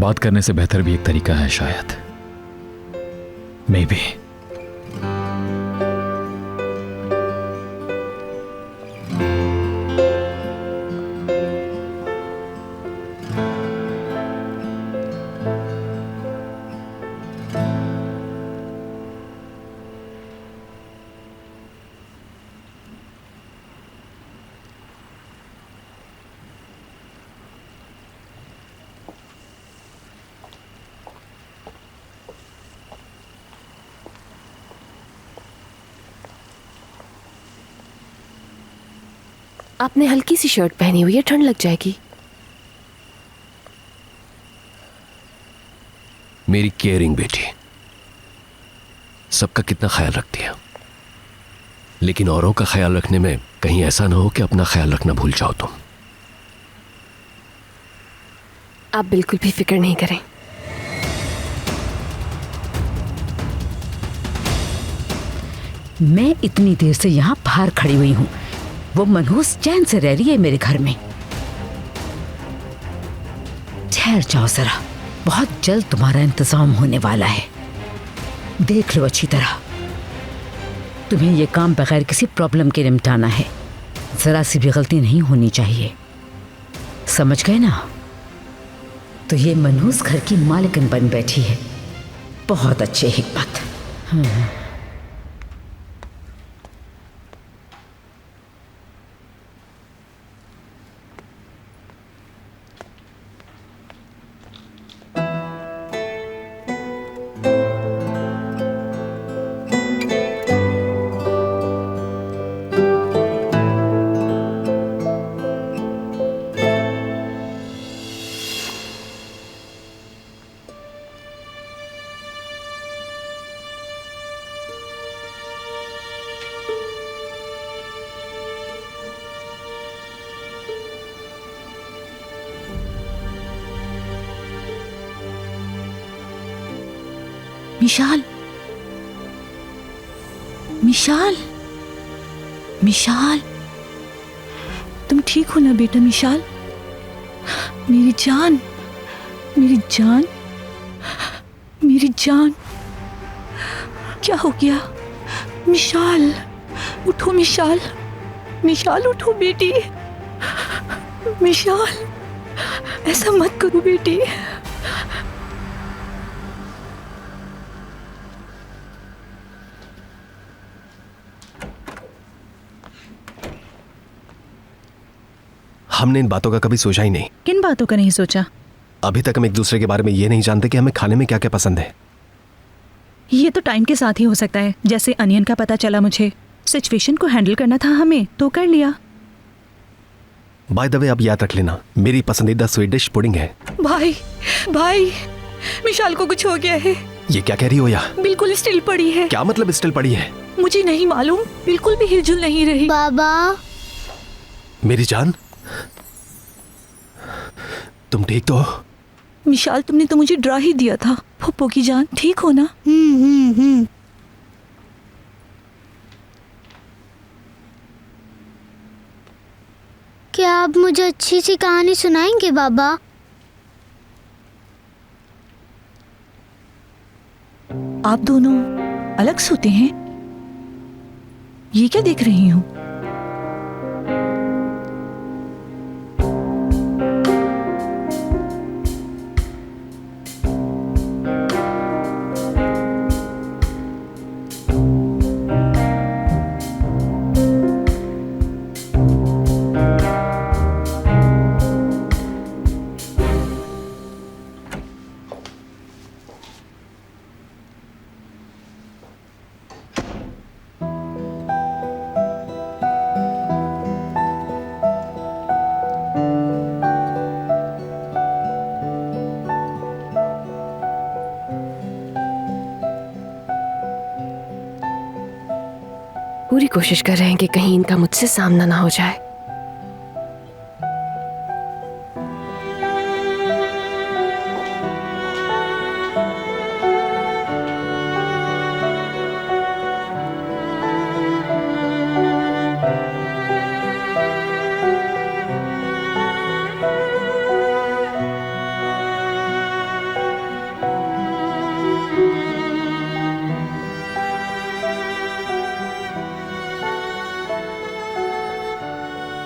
बात करने से बेहतर भी एक तरीका है शायद। May be. आपने हल्की सी शर्ट पहनी हुई है, ठंड लग जाएगी। मेरी केयरिंग बेटी सबका कितना ख्याल रखती है, लेकिन औरों का ख्याल रखने में कहीं ऐसा ना हो कि अपना ख्याल रखना भूल जाओ तुम। आप बिल्कुल भी फिक्र नहीं करें। मैं इतनी देर से यहाँ बाहर खड़ी हुई हूँ, वो मनहूस चैन से रह रही है मेरे घर में। ठहर जाओ जरा, बहुत जल्द तुम्हारा इंतजाम होने वाला है। देख लो अच्छी तरह, तुम्हें ये काम बगैर किसी प्रॉब्लम के निपटाना है। जरा सी भी गलती नहीं होनी चाहिए, समझ गए ना? तो ये मनहूस घर की मालिकन बन बैठी है। बहुत अच्छे हिकमत। मिशाल, मिशाल, मिशाल, तुम ठीक हो ना बेटा? मिशाल, मेरी जान, मेरी जान, मेरी जान, क्या हो गया? मिशाल, उठो मिशाल, मिशाल उठो बेटी, मिशाल, ऐसा मत करो बेटी। हमने इन बातों का कभी सोचा ही नहीं। किन बातों का नहीं सोचा? अभी तक हम एक दूसरे के बारे में ये नहीं जानते कि हमें खाने में क्या क्या पसंद है। ये तो टाइम के साथ ही हो सकता है। जैसे अनियन का पता चला मुझे, सिचुएशन को हैंडल करना था हमें, तो कर लिया। बाय द वे, अब याद रख लेना, मेरी पसंदीदा स्वीट डिश पुडिंग है। भाई, भाई, मिशाल को कुछ हो गया है। ये क्या कह रही हो? या बिल्कुल स्टिल पड़ी है। क्या मतलब स्टिल पड़ी है? मुझे नहीं मालूम, बिल्कुल भी हिलजुल नहीं रही। बाबा, मेरी जान, तुम ठीक तो हो? मिशाल, तुमने तो मुझे डरा ही दिया था। पप्पो की जान, ठीक हो ना? क्या आप मुझे अच्छी सी कहानी सुनाएंगे बाबा? आप दोनों अलग सोते हैं? ये क्या देख रही हूँ? पूरी कोशिश कर रहे हैं कि कहीं इनका मुझसे सामना ना हो जाए।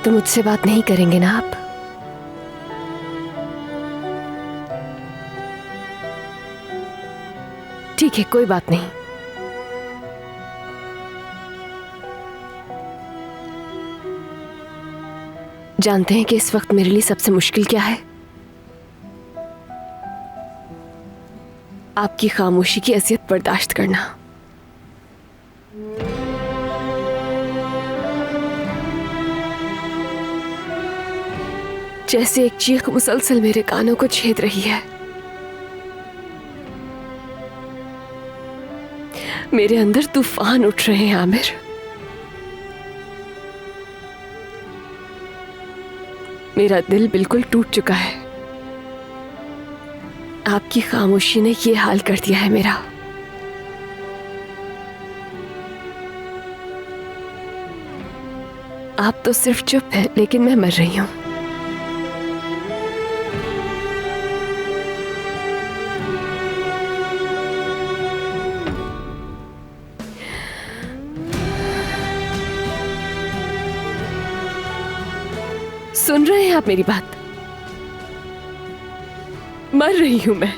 तो मुझसे बात नहीं करेंगे ना आप? ठीक है, कोई बात नहीं। जानते हैं कि इस वक्त मेरे लिए सबसे मुश्किल क्या है? आपकी खामोशी की अजियत बर्दाश्त करना। जैसे एक चीख मुसलसल मेरे कानों को छेद रही है। मेरे अंदर तूफान उठ रहे हैं आमिर। मेरा दिल बिल्कुल टूट चुका है। आपकी खामोशी ने ये हाल कर दिया है मेरा। आप तो सिर्फ चुप हैं, लेकिन मैं मर रही हूं। सुन रहे हैं आप मेरी बात? मर रही हूं मैं।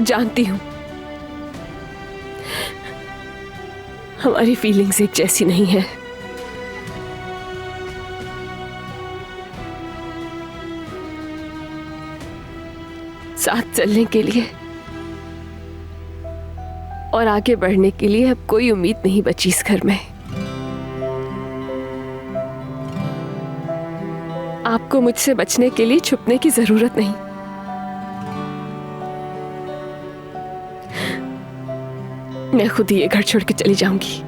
जानती हूं हमारी फीलिंग्स एक जैसी नहीं है। साथ चलने के लिए और आगे बढ़ने के लिए अब कोई उम्मीद नहीं बची इस घर में। आपको मुझसे बचने के लिए छुपने की जरूरत नहीं। मैं खुद ही ये घर छोड़ के चली जाऊंगी।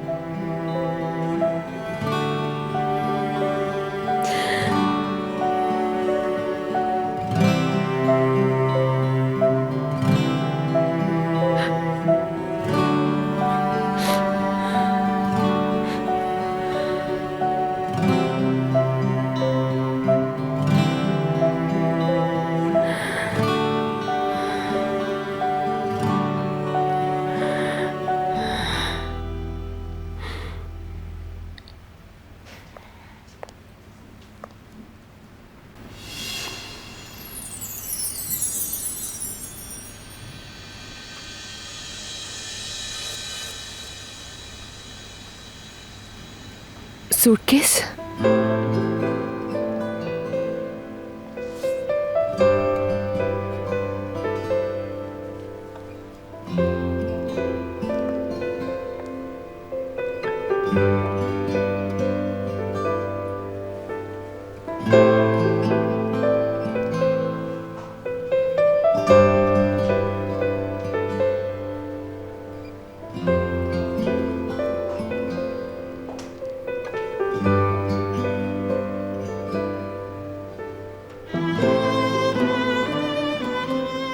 सूटकेस?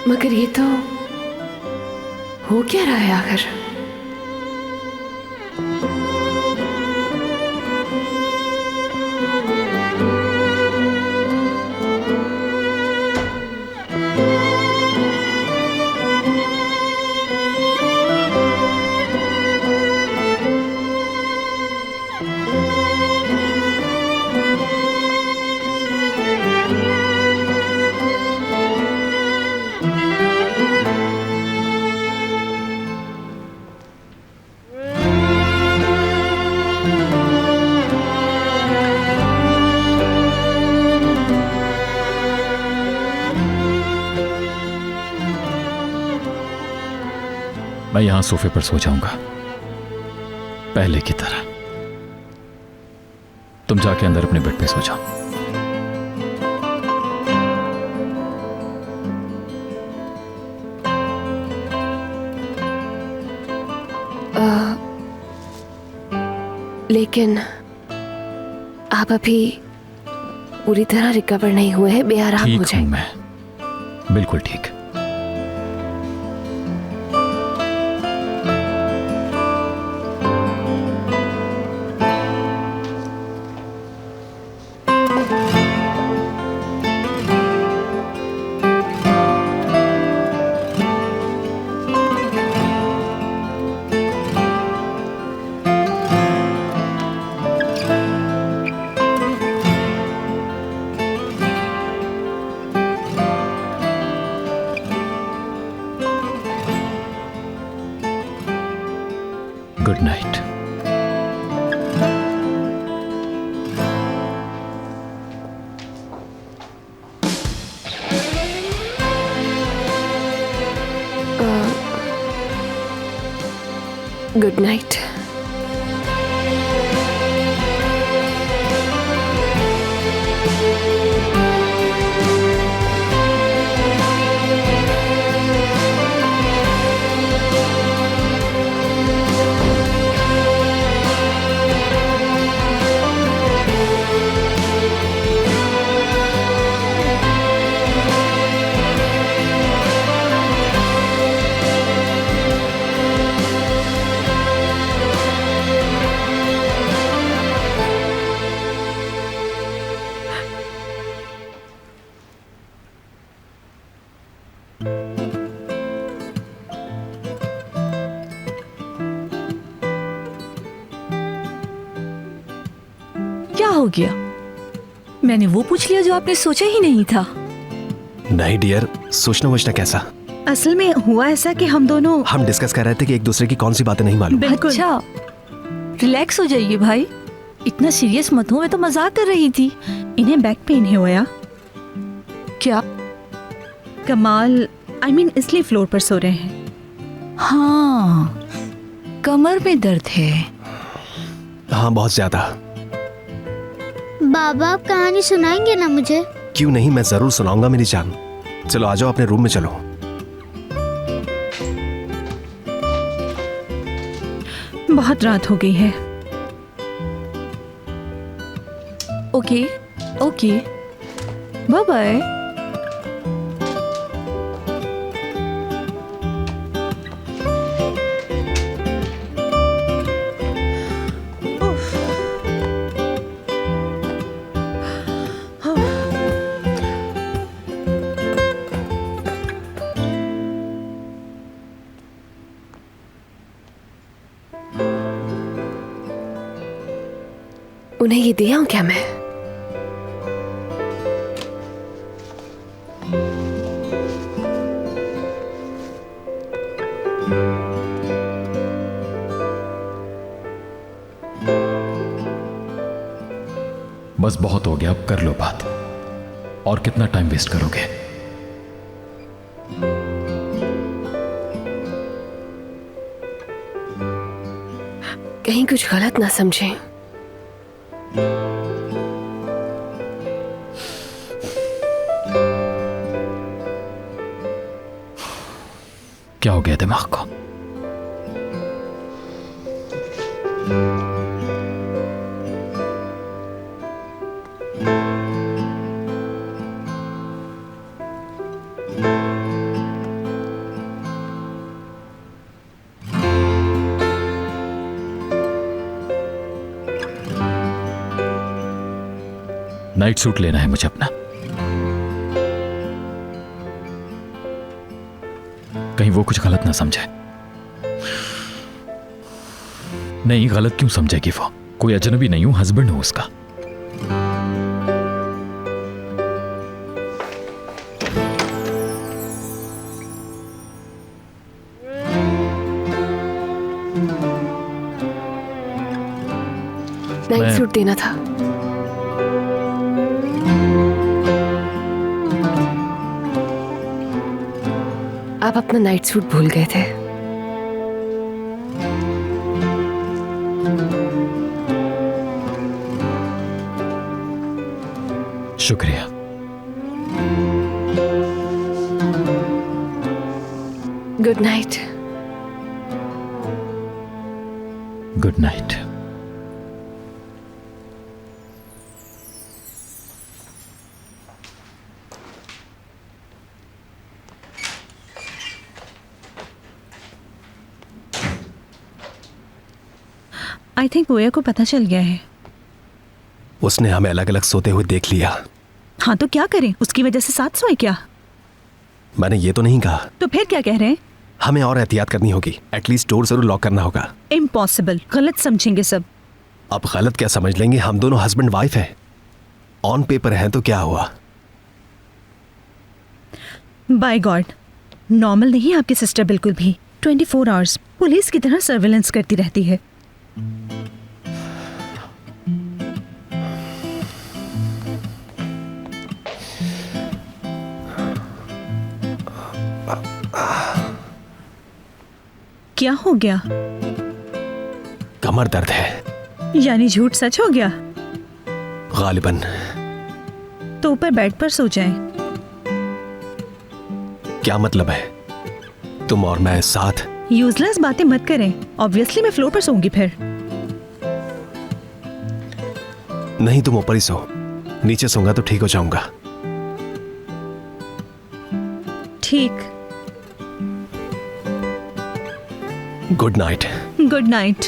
मगर ये तो हो क्या रहा है आखिर? मैं यहां सोफे पर सो जाऊंगा पहले की तरह। तुम जाके अंदर अपने बेड पे सो जाओ। लेकिन आप अभी पूरी तरह रिकवर नहीं हुए हैं, बेआराम हो ठीक जाए। हूं मैं, बिल्कुल ठीक। Good night. Good night. क्या हो गया? मैंने वो पूछ लिया जो आपने सोचा ही नहीं था। नहीं डियर, सोचना वोचना कैसा। असल में हुआ ऐसा कि हम दोनों हम डिस्कस कर रहे थे कि एक दूसरे की कौन सी बातें नहीं मालूम। बिल्कुल। अच्छा, रिलैक्स हो जाइए भाई, इतना सीरियस मत हो, मैं तो मजाक कर रही थी। इन्हें बैक पेन है होया। क्या? कमाल I mean, इसलिए फ्लोर पर सो रहे हैं। हाँ, कमर में दर्द है। हाँ, बहुत ज्यादा। बाबा आप कहानी सुनाएंगे ना मुझे? क्यों नहीं, मैं जरूर सुनाऊंगा मेरी जान। चलो आ जाओ, अपने रूम में चलो। बहुत रात हो गई है। Okay okay, bye bye. उन्हें ये दिया हूं क्या मैं? बस बहुत हो गया, अब कर लो बात। और कितना टाइम वेस्ट करोगे? कहीं कुछ गलत ना समझें। क्या हो गया दिमाग को? नाइट सूट लेना है मुझे अपना। कहीं वो कुछ गलत ना समझे। नहीं, गलत क्यों समझेगी वो? कोई अजनबी नहीं हूं, हस्बैंड हूं उसका। नाइट सूट देना था। आप अपना नाइट सूट भूल गए थे। शुक्रिया। Good night. Good night. I think ओया को पता चल गया है। उसने हमें अलग अलग सोते हुए देख लिया। हाँ तो क्या करें, उसकी वजह से साथ सोए क्या? मैंने ये तो नहीं कहा। तो फिर क्या कह रहे हैं? हमें और एहतियात करनी होगी। एटलीस्ट डोर जरूर लॉक करना होगा। इम्पॉसिबल, गलत समझेंगे सब। अब गलत क्या समझ लेंगे? हम दोनों हस्बैंड वाइफ हैं। ऑन पेपर हैं तो क्या हुआ? बाय गॉड, नॉर्मल नहीं है आपकी सिस्टर बिल्कुल भी। 24 आवर्स पुलिस की तरह सर्वेलेंस करती रहती है। क्या हो गया? कमर दर्द है। यानी झूठ सच हो गया? गालिबन। तो ऊपर बेड पर सो जाएं। क्या मतलब है? तुम और मैं साथ? यूजलेस बातें मत करें। ऑब्वियसली मैं फ्लोर पर सोऊंगी फिर। नहीं, तुम ऊपर ही सो। नीचे सोऊंगा तो ठीक हो जाऊंगा। ठीक। Good night. Good night.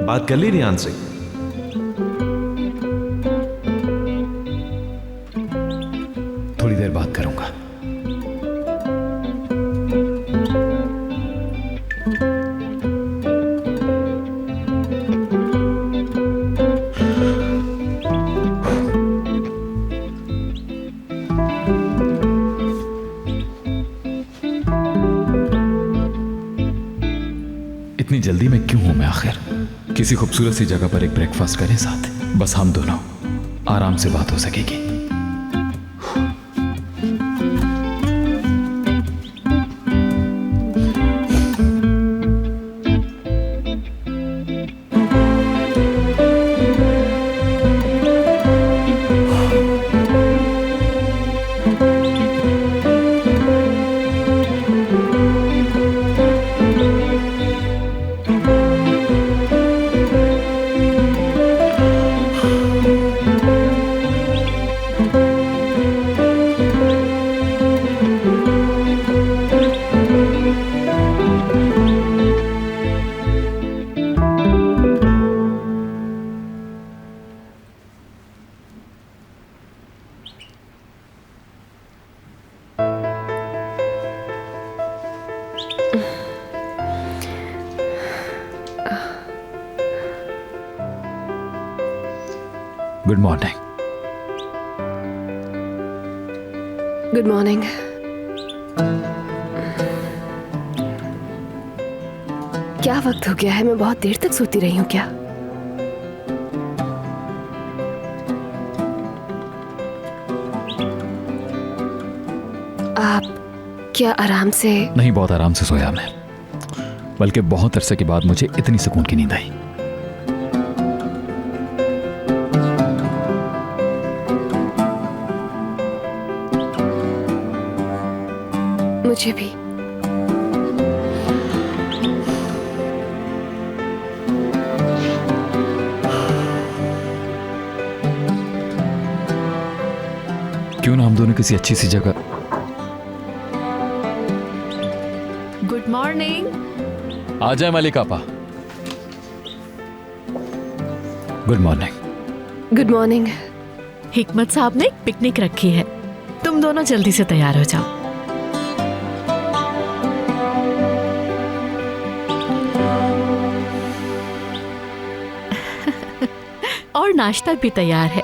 बात कर ली रियान से? थोड़ी देर बात करूंगा। इतनी जल्दी में क्यों हूं मैं आखिर? किसी खूबसूरत सी जगह पर एक ब्रेकफास्ट करें साथ, बस हम दोनों, आराम से बात हो सकेगी। Good morning. Good morning. क्या वक्त हो गया है? मैं बहुत देर तक सोती रही हूँ क्या? आप क्या आराम से? नहीं, बहुत आराम से सोया मैं, बल्कि बहुत अरसे के बाद मुझे इतनी सुकून की नींद आई। मुझे भी। क्यों ना हम दोनों किसी अच्छी सी जगह। Good morning. आ जाए मलिक आपा। Good morning. Good morning. हिकमत साहब ने एक पिकनिक रखी है, तुम दोनों जल्दी से तैयार हो जाओ। और नाश्ता भी तैयार है।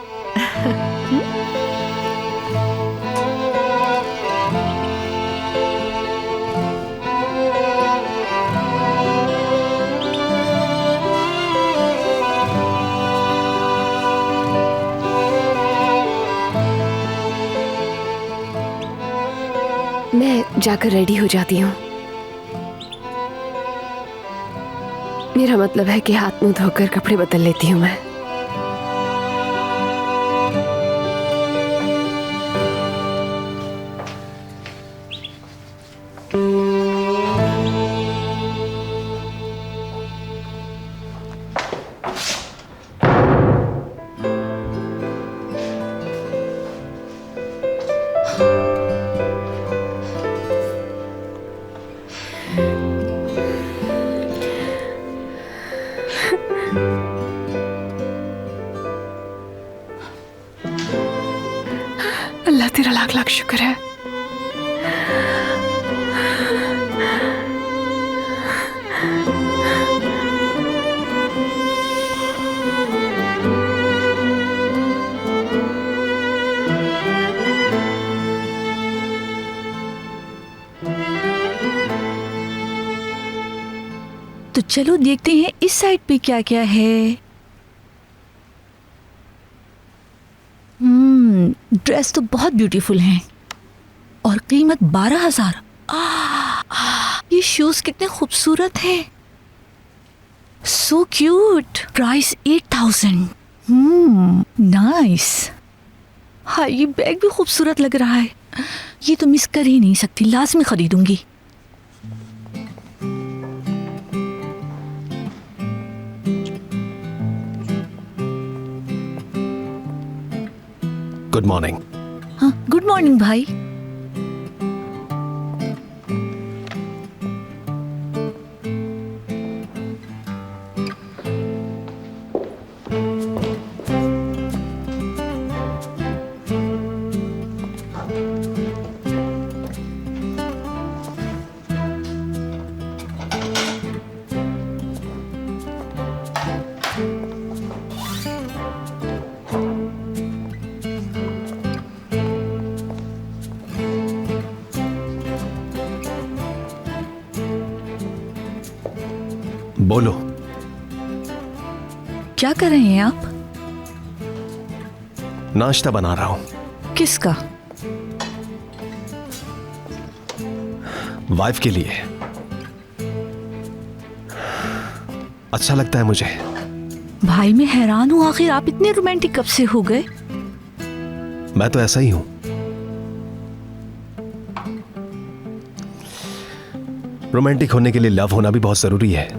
मैं जाकर रेडी हो जाती हूँ। मेरा मतलब है कि हाथ मुंह धोकर कपड़े बदल लेती हूँ मैं। अल्लाह तेरा लाख लाख शुक्र है। तो चलो देखते हैं इस साइड पे क्या क्या है। ड्रेस तो बहुत ब्यूटीफुल हैं और कीमत 12,000। ये शूज कितने खूबसूरत हैं, सो क्यूट। प्राइस 8,000। नाइस। हाँ, ये बैग भी खूबसूरत लग रहा है, ये तो मिस कर ही नहीं सकती, लाजमी खरीदूंगी। Good morning. हाँ, गुड मॉर्निंग भाई। बोलो। क्या कर रहे हैं आप? नाश्ता बना रहा हूं। किसका? वाइफ के लिए। अच्छा लगता है मुझे। भाई मैं हैरान हूँ, आखिर आप इतने रोमांटिक कब से हो गए? मैं तो ऐसा ही हूं। रोमांटिक होने के लिए लव होना भी बहुत जरूरी है।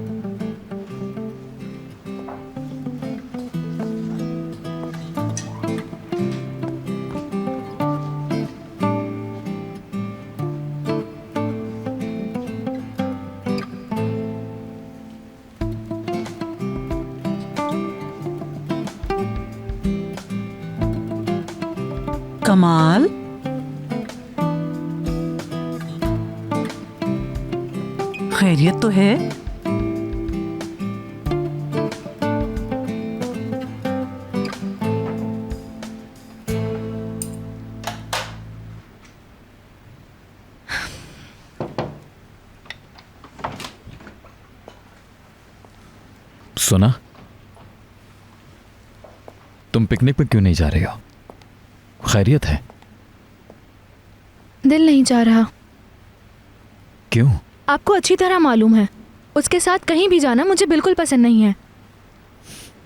कमाल, खैरियत तो है? सुना, तुम पिकनिक पे क्यों नहीं जा रहे हो? खैरियत है? दिल नहीं जा रहा। क्यों? आपको अच्छी तरह मालूम है, उसके साथ कहीं भी जाना मुझे बिल्कुल पसंद नहीं है।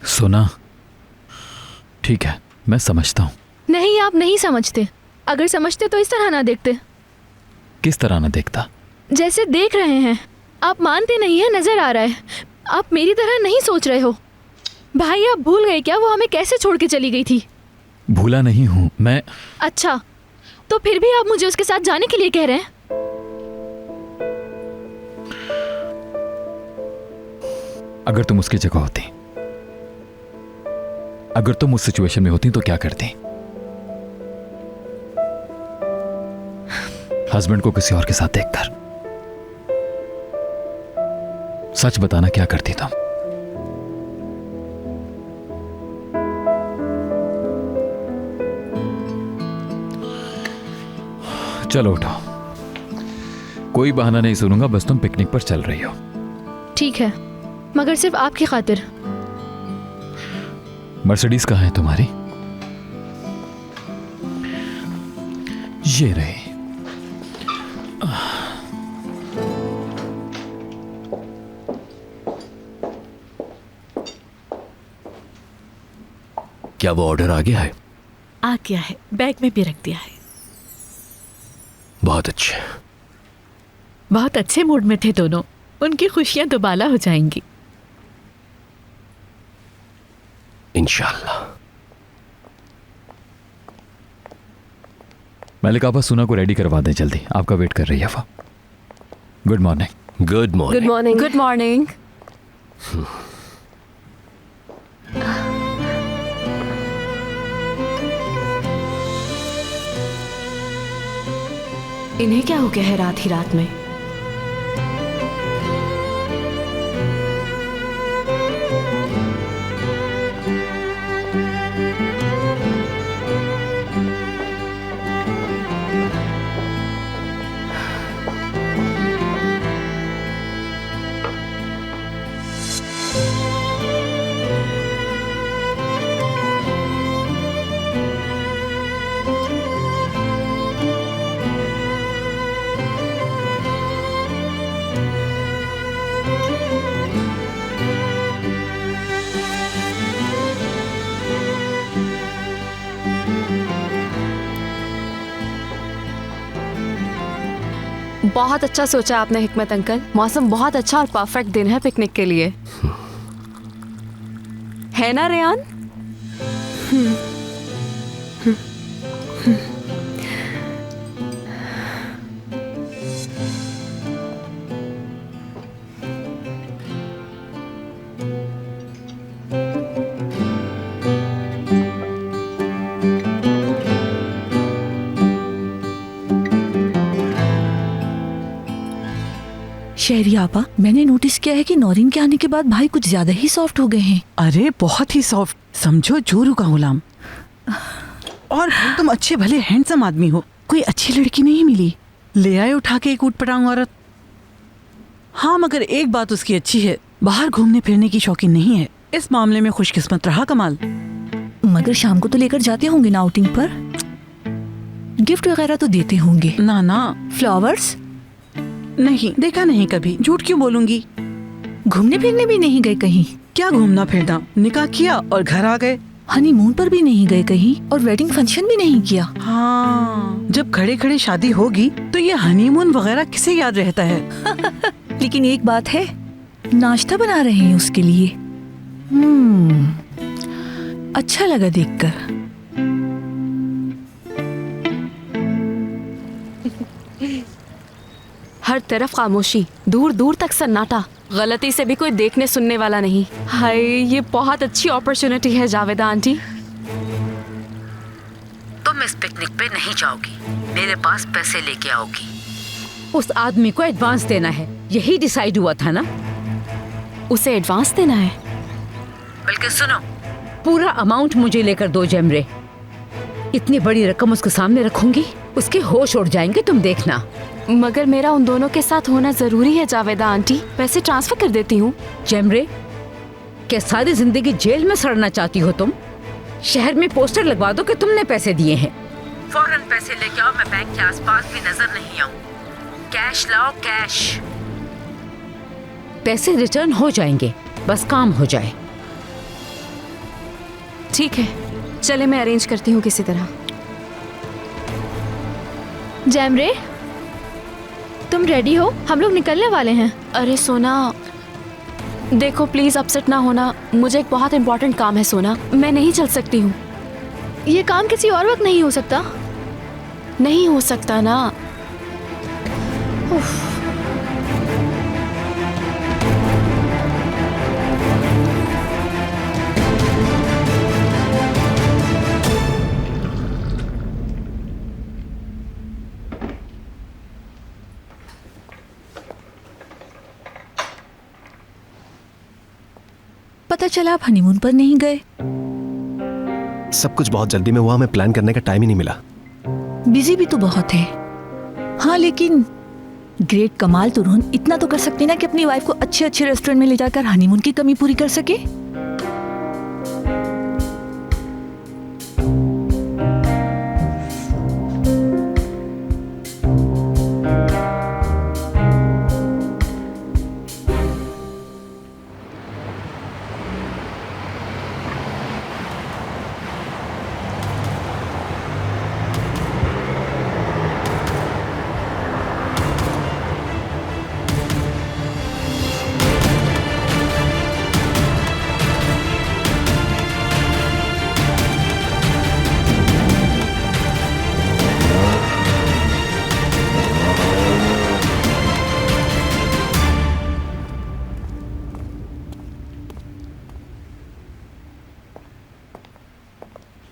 सुना, ठीक है, मैं समझता हूँ। नहीं, आप नहीं समझते। अगर समझते तो इस तरह ना देखते। किस तरह ना देखता? जैसे देख रहे हैं। आप मानते नहीं है, नजर आ रहा है। आप मेरी तरह नहीं सोच रहे हो। भाई, आप भूल गए क्या वो हमें कैसे छोड़ के चली गई थी? भूला नहीं हूँ मैं। अच्छा, तो फिर भी आप मुझे उसके साथ जाने के लिए कह रहे हैं? अगर तुम उसकी जगह होती, अगर तुम उस सिचुएशन में होती तो क्या करती? हस्बैंड को किसी और के साथ देखकर सच बताना, क्या करती तुम? चलो उठो, कोई बहाना नहीं सुनूंगा, बस तुम पिकनिक पर चल रही हो। ठीक है, मगर सिर्फ आपकी खातिर। मर्सिडीज कहाँ है तुम्हारी? ये रही। क्या वो ऑर्डर आ गया है? आ गया है, बैग में भी रख दिया है। बहुत अच्छे। बहुत अच्छे मूड में थे दोनों, उनकी खुशियां दुबाला हो जाएंगी इंशाल्लाह। मलिक आपा, सुना को रेडी करवा दें जल्दी, आपका वेट कर रही है वो। Good morning. Good morning. Good morning. Good morning. इन्हें क्या हो गया है रात ही रात में? बहुत अच्छा सोचा आपने हिकमत अंकल। मौसम बहुत अच्छा और परफेक्ट दिन है पिकनिक के लिए, है ना रेयान? शहरी आपा, मैंने नोटिस किया है कि नौरीन के आने के बाद भाई कुछ ज्यादा ही सॉफ्ट हो गए हैं। अरे बहुत ही सॉफ्ट, समझो जोरू का गुलाम। और भाई तुम अच्छे भले हैंडसम आदमी हो, कोई अच्छी लड़की नहीं मिली, ले आए उठा के एक ऊटपटांग औरत। हाँ, मगर एक बात उसकी अच्छी है, बाहर घूमने फिरने की शौकीन नहीं है। इस मामले में खुशकिस्मत रहा कमाल। मगर शाम को तो लेकर जाते होंगे ना आउटिंग पर, गिफ्ट वगैरह तो देते होंगे ना? ना, फ्लावर्स नहीं, देखा नहीं कभी, झूठ क्यों बोलूंगी। घूमने फिरने भी नहीं गए कहीं? क्या घूमना फिरना, निकाह किया और घर आ गए। हनीमून पर भी नहीं गए कहीं और वेडिंग फंक्शन भी नहीं किया? हाँ, जब खड़े खड़े शादी होगी तो ये हनीमून वगैरह किसे याद रहता है। लेकिन एक बात है, नाश्ता बना रहे हैं उसके लिए। अच्छा लगा देखकर। हर तरफ खामोशी, दूर दूर तक सन्नाटा, गलती से भी कोई देखने सुनने वाला नहीं। हाय, ये बहुत अच्छी अपॉर्चुनिटी है जावेदा आंटी। तुम इस पिकनिक पे नहीं जाओगी, मेरे पास पैसे लेके आओगी। उस आदमी को एडवांस देना है, यही डिसाइड हुआ था ना? उसे एडवांस देना है? बल्कि सुनो, पूरा अमाउंट मुझे लेकर दो जेमरे। इतनी बड़ी रकम उसके सामने रखूंगी, उसके होश उड़ जाएंगे, तुम देखना। मगर मेरा उन दोनों के साथ होना जरूरी है जावेदा आंटी, पैसे ट्रांसफर कर देती हूँ। जेमरे, क्या सारी जिंदगी जेल में सड़ना चाहती हो तुम? शहर में पोस्टर लगवा दो कि तुमने पैसे दिए हैं। फौरन पैसे लेके आओ, मैं बैंक के आसपास भी नजर नहीं आऊं। कैश लाओ, कैश। पैसे रिटर्न हो जाएंगे, बस काम हो जाए। ठीक है, चले मैं अरेंज करती हूँ किसी तरह। जैमरे, तुम रेडी हो? हम लोग निकलने वाले हैं। अरे सोना, देखो प्लीज अपसेट ना होना, मुझे एक बहुत इंपॉर्टेंट काम है सोना, मैं नहीं चल सकती हूँ। ये काम किसी और वक्त नहीं हो सकता? नहीं हो सकता ना। उफ। पता चला आप हनीमून पर नहीं गए। सब कुछ बहुत जल्दी में हुआ, हमें प्लान करने का टाइम ही नहीं मिला। बिजी भी तो बहुत है। हाँ लेकिन ग्रेट कमाल तुरुन इतना तो कर सकते ना कि अपनी वाइफ को अच्छे अच्छे रेस्टोरेंट में ले जाकर हनीमून की कमी पूरी कर सके।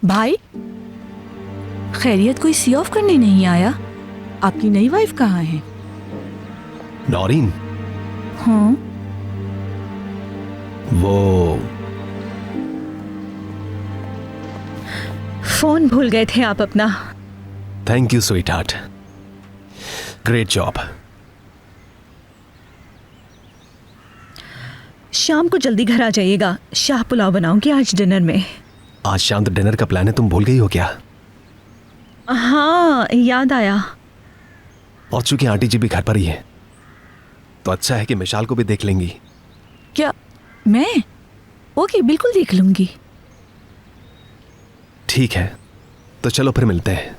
भाई खैरियत, कोई सी ऑफ करने नहीं आया? आपकी नई वाइफ कहाँ है? नौरीन? हाँ वो फोन भूल गए थे आप अपना। Thank you sweet heart, great job. शाम को जल्दी घर आ जाइएगा, शाह पुलाव बनाऊंगी आज डिनर में। आज शाम तो डिनर का प्लान है, तुम भूल गई हो क्या? हाँ याद आया। और चूंकि आंटी जी भी घर पर ही है तो अच्छा है कि मिशाल को भी देख लेंगी। क्या? मैं? ओके, बिल्कुल देख लूंगी। ठीक है, तो चलो फिर मिलते हैं।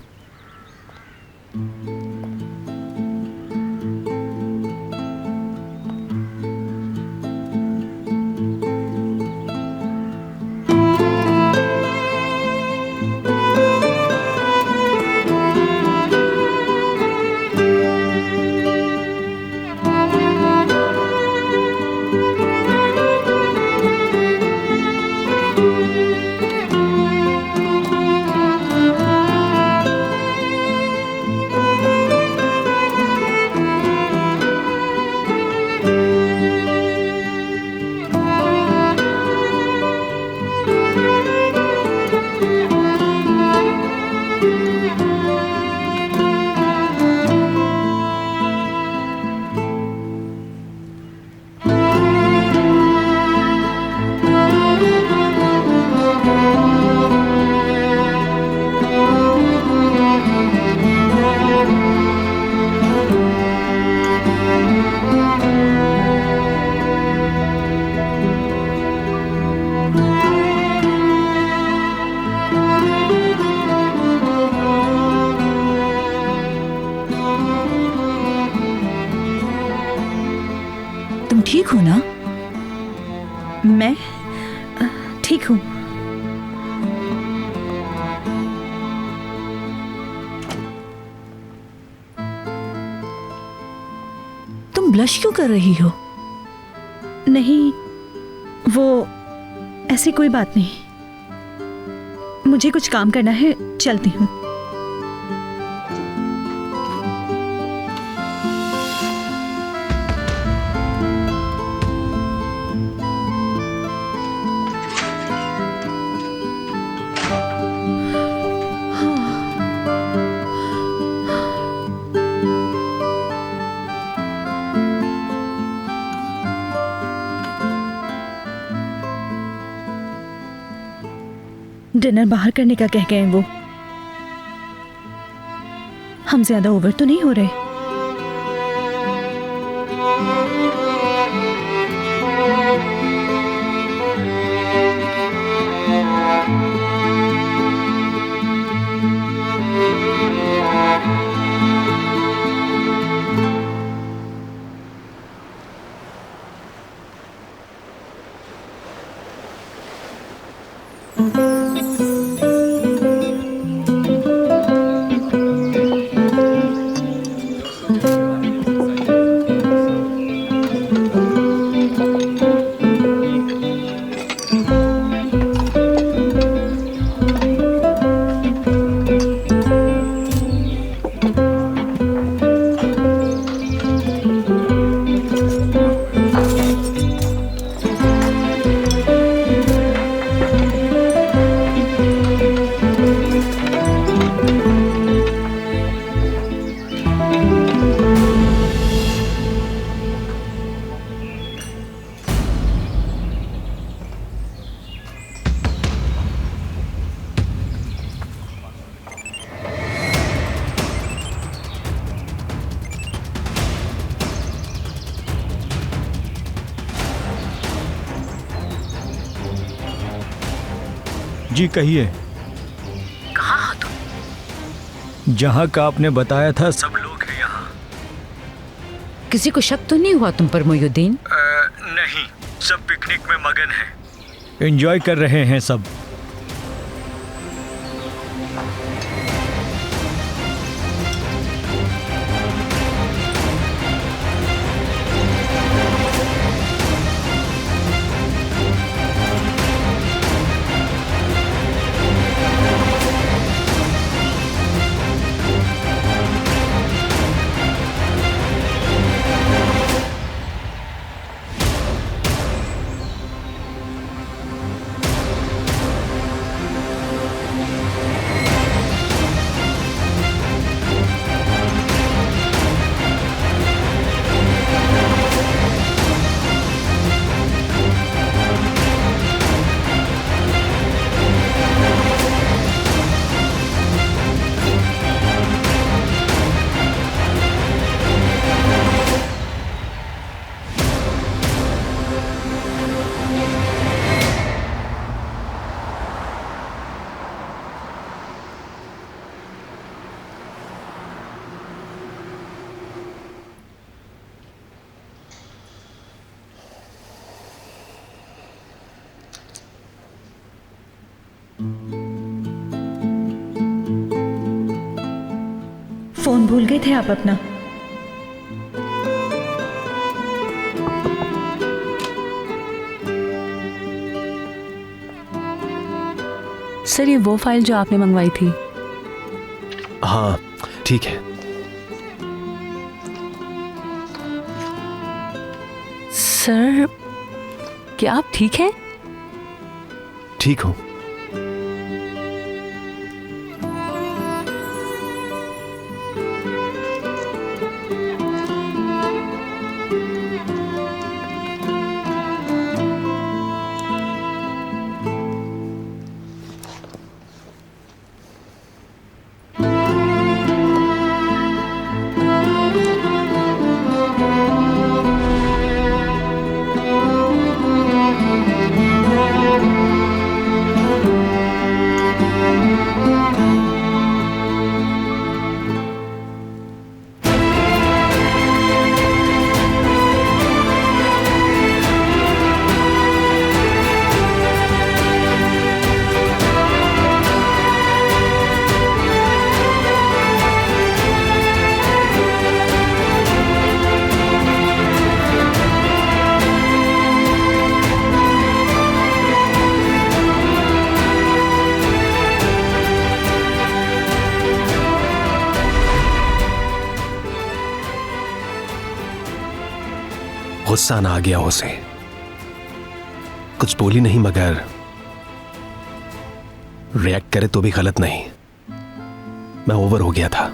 ठीक हो ना? मैं ठीक हूँ। तुम ब्लश क्यों कर रही हो? नहीं, वो ऐसी कोई बात नहीं। मुझे कुछ काम करना है, चलती हूँ। डिनर बाहर करने का कह गए हैं वो। हम ज्यादा ओवर तो नहीं हो रहे? जी कहिए। कहाँ हो तुम? जहाँ का आपने बताया था सब लोग हैं यहाँ। किसी को शक तो नहीं हुआ तुम पर मोयुद्दीन? नहीं, सब पिकनिक में मगन हैं, एंजॉय कर रहे हैं सब। फोन भूल गए थे आप अपना? सर ये वो फाइल जो आपने मंगवाई थी। हाँ ठीक है। सर क्या आप ठीक हैं? ठीक हूँ। गुस्सा ना आ गया उसे, कुछ बोली नहीं मगर रिएक्ट करे तो भी गलत नहीं। मैं ओवर हो गया था।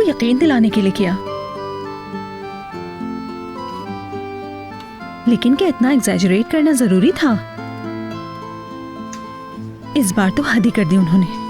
यकीन दिलाने के लिए किया, लेकिन क्या इतना एग्जैजरेट करना जरूरी था? इस बार तो हद ही कर दी उन्होंने।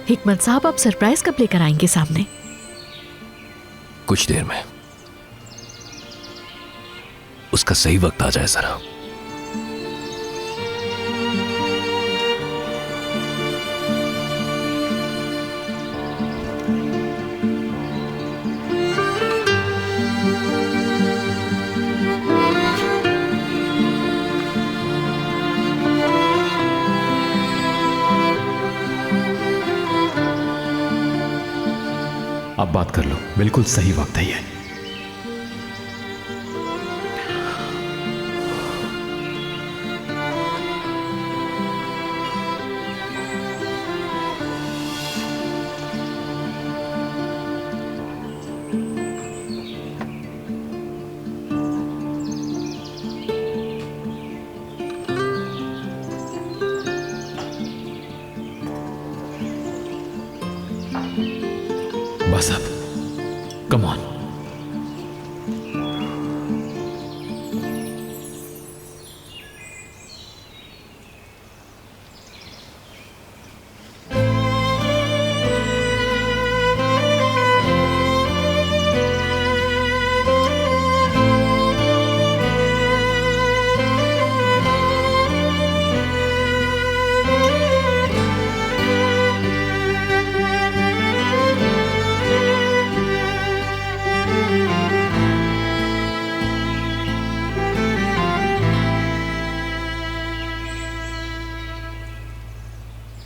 हिकमत साहब, आप सरप्राइज कब लेकर आएंगे सामने? कुछ देर में, उसका सही वक्त आ जाए जरा। अब बात कर लो, बिल्कुल सही वक्त है ये। बस अब, कम ऑन।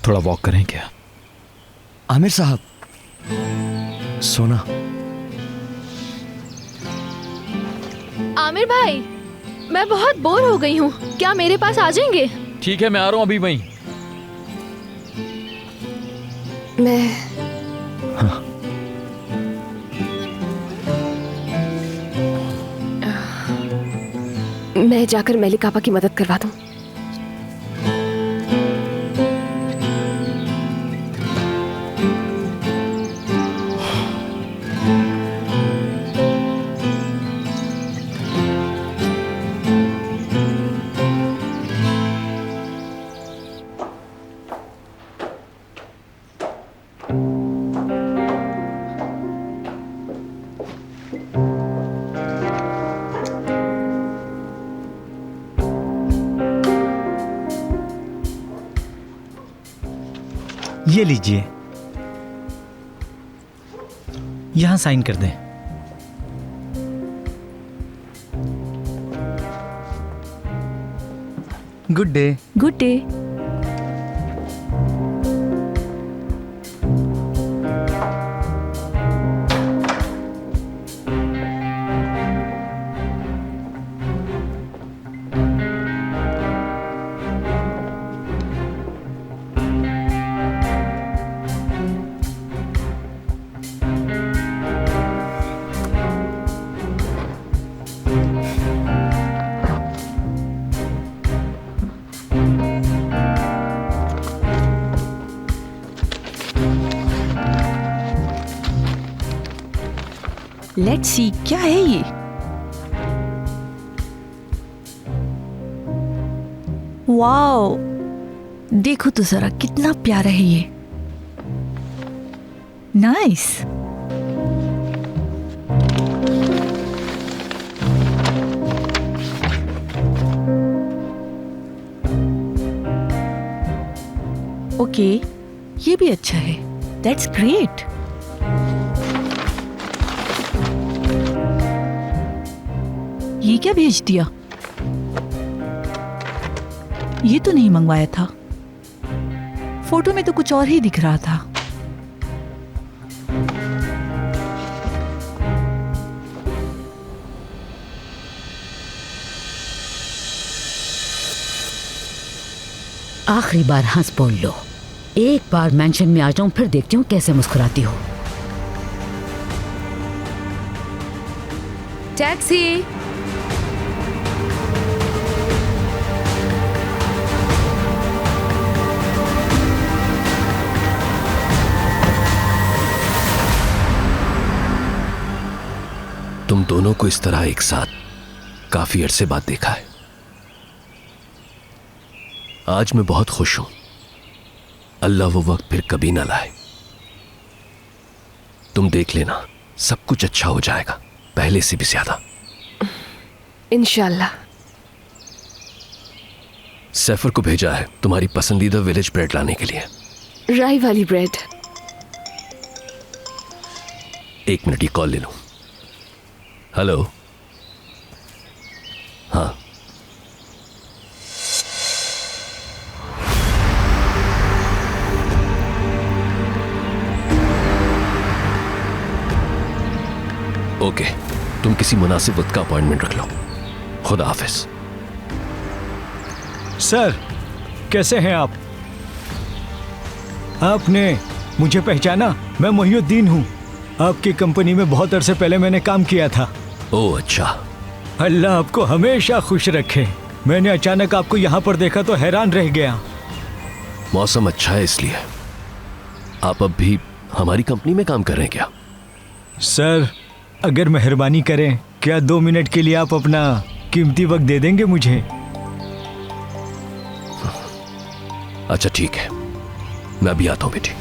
थोड़ा वॉक करें क्या? आमिर साहब, सोना। आमिर भाई, मैं बहुत बोर हो गई हूँ, क्या मेरे पास आ जाएंगे? ठीक है, मैं आ रहा हूं अभी वहीं। मैं जाकर मलिक आपा की मदद करवा दूं। ये लीजिए, यहां साइन कर दें। Good day. Good day. Let's see क्या है ये। वाओ, देखो तो जरा कितना प्यारा है ये। नाइस। ओके, ये भी अच्छा है। That's great. ये क्या भेज दिया? ये तो नहीं मंगवाया था। फोटो में तो कुछ और ही दिख रहा था। आखिरी बार हंस बोल लो। एक बार मेंशन में आ जाऊं, फिर देखती हूँ कैसे मुस्कुराती हो। टैक्सी। तुम दोनों को इस तरह एक साथ काफी अरसे बाद देखा है। आज मैं बहुत खुश हूं। अल्लाह वो वक्त फिर कभी ना लाए। तुम देख लेना, सब कुछ अच्छा हो जाएगा, पहले से भी ज्यादा। इंशाल्लाह। सैफर को भेजा है तुम्हारी पसंदीदा विलेज ब्रेड लाने के लिए। राई वाली ब्रेड। एक मिनट, ये कॉल ले लूं। हेलो। हाँ, ओके, तुम किसी मुनासिब वक्त का अपॉइंटमेंट रख लो। खुदा हाफिज। सर, कैसे हैं आप? आपने मुझे पहचाना? मैं मोहिउद्दीन हूँ। आपकी कंपनी में बहुत अरसे पहले मैंने काम किया था। ओह अच्छा। अल्लाह आपको हमेशा खुश रखे। मैंने अचानक आपको यहाँ पर देखा तो हैरान रह गया। मौसम अच्छा है इसलिए। आप अब भी हमारी कंपनी में काम कर रहे हैं क्या? सर, अगर मेहरबानी करें, क्या 2 मिनट के लिए आप अपना कीमती वक्त दे देंगे मुझे? अच्छा ठीक है, मैं अभी आता हूँ बेटी।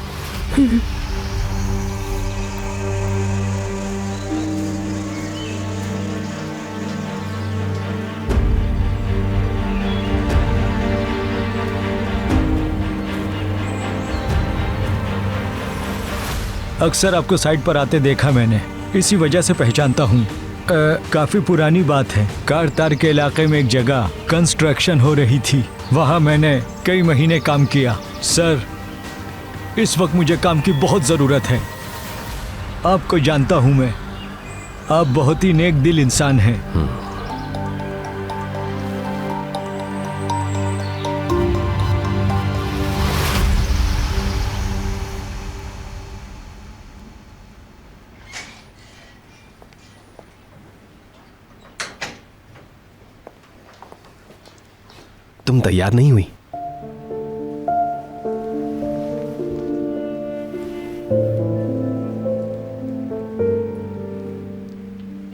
अक्सर आपको साइट पर आते देखा मैंने, इसी वजह से पहचानता हूँ। काफी पुरानी बात है। कारतार के इलाके में एक जगह कंस्ट्रक्शन हो रही थी, वहाँ मैंने कई महीने काम किया। सर, इस वक्त मुझे काम की बहुत ज़रूरत है। आपको जानता हूँ मैं, आप बहुत ही नेक दिल इंसान हैं। तुम तैयार नहीं हुई?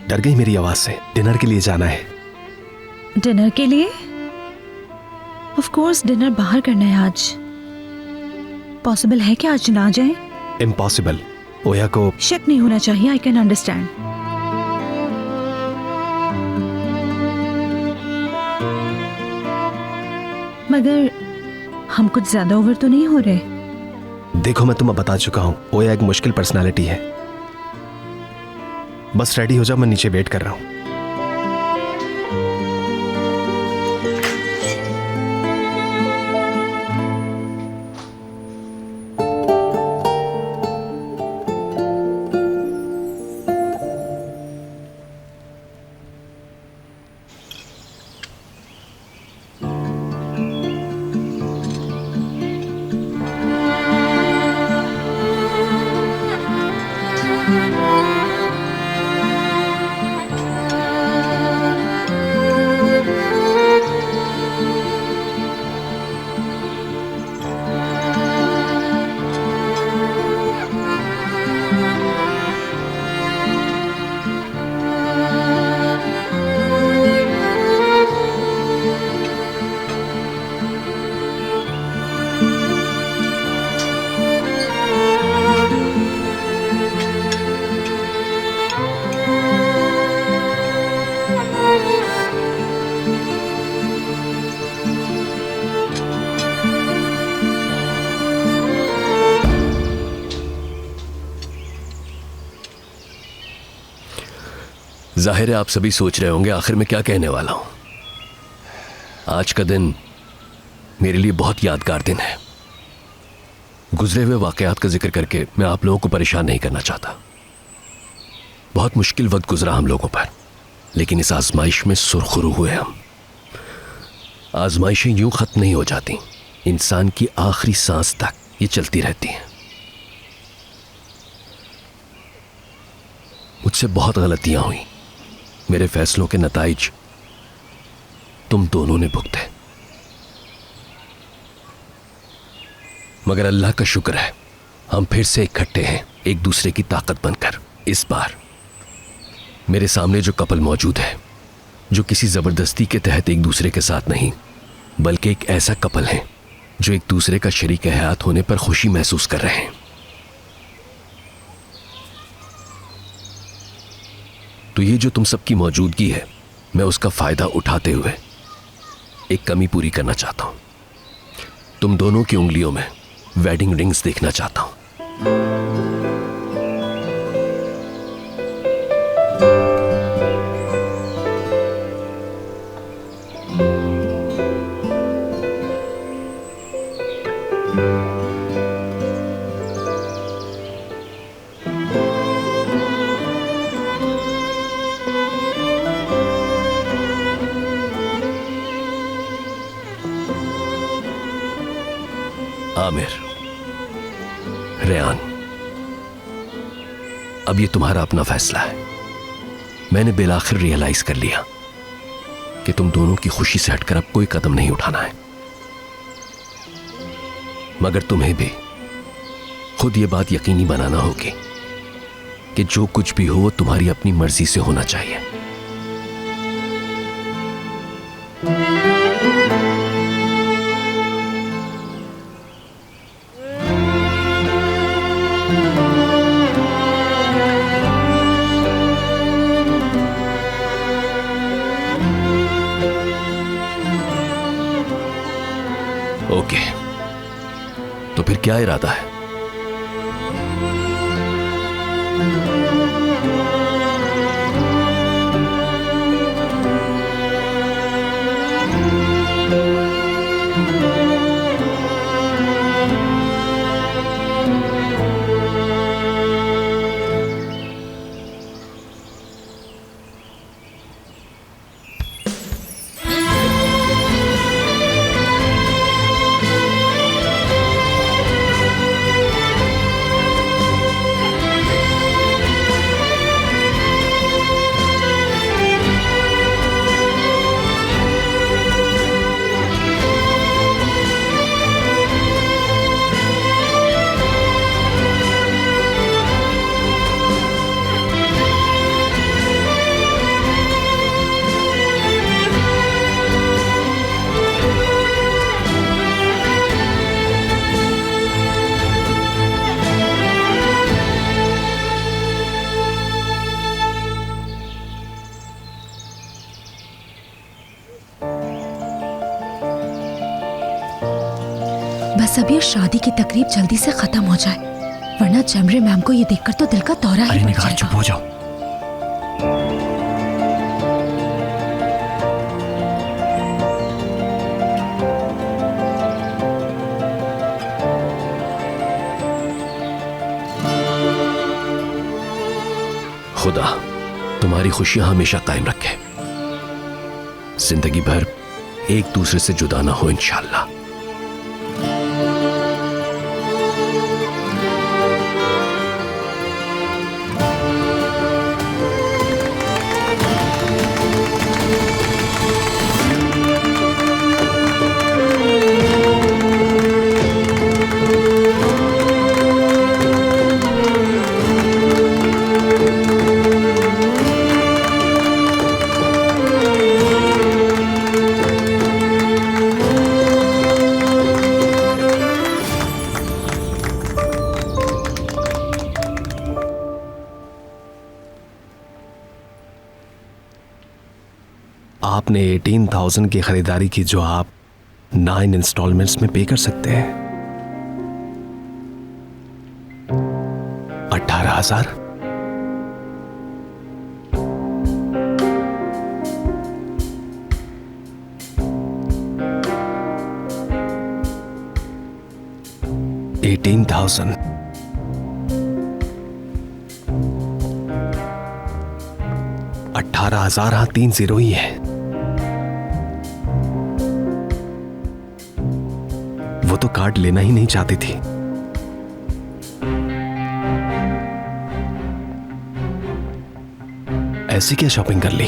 डर गई मेरी आवाज से? डिनर के लिए जाना है। डिनर के लिए? ऑफ कोर्स डिनर बाहर करना है आज। पॉसिबल है कि आज ना जाए? इम्पॉसिबल। ओया को शक नहीं होना चाहिए। I can understand. मगर हम कुछ ज्यादा ओवर तो नहीं हो रहे? देखो मैं तुम्हें बता चुका हूं, ओया एक मुश्किल पर्सनालिटी है। बस रेडी हो जाओ, मैं नीचे वेट कर रहा हूं। जाहिर है आप सभी सोच रहे होंगे आखिर मैं क्या कहने वाला हूं। आज का दिन मेरे लिए बहुत यादगार दिन है। गुजरे हुए वाकयात का जिक्र करके मैं आप लोगों को परेशान नहीं करना चाहता। बहुत मुश्किल वक्त गुजरा हम लोगों पर, लेकिन इस आजमाइश में सुरखरू हुए हम। आजमाइशें यूं खत्म नहीं हो जाती, इंसान की आखिरी सांस तक ये चलती रहती हैं। मुझसे बहुत गलतियां हुई, मेरे फैसलों के नताइज तुम दोनों ने भुगते, मगर अल्लाह का शुक्र है हम फिर से इकट्ठे हैं एक दूसरे की ताकत बनकर। इस बार मेरे सामने जो कपल मौजूद है, जो किसी जबरदस्ती के तहत एक दूसरे के साथ नहीं, बल्कि एक ऐसा कपल है जो एक दूसरे का शरीक हयात होने पर खुशी महसूस कर रहे हैं। तो ये जो तुम सबकी मौजूदगी है, मैं उसका फायदा उठाते हुए एक कमी पूरी करना चाहता हूं। तुम दोनों की उंगलियों में वेडिंग रिंग्स देखना चाहता हूं। आमिर, रेयान, अब ये तुम्हारा अपना फैसला है। मैंने बिलाखिर रियलाइज कर लिया कि तुम दोनों की खुशी से हटकर अब कोई कदम नहीं उठाना है, मगर तुम्हें भी खुद ये बात यकीनी बनाना होगी कि जो कुछ भी हो वो तुम्हारी अपनी मर्जी से होना चाहिए। ओके, तो फिर क्या इरादा है? सब ये शादी की तकरीब जल्दी से खत्म हो जाए, वरना जमरे मैम को ये देखकर तो दिल का दौरा ही पड़ जाएगा। चुप हो जाओ। खुदा तुम्हारी खुशियां हमेशा कायम रखे, जिंदगी भर एक दूसरे से जुदा ना हो इंशाअल्लाह। आपने 18,000 की खरीदारी की जो आप 9 इंस्टॉलमेंट्स में पे कर सकते हैं। 18,000। $18,000। 18,000। हाँ, 3 0 ही है। वो तो कार्ड लेना ही नहीं चाहती थी। ऐसी क्या शॉपिंग कर ली?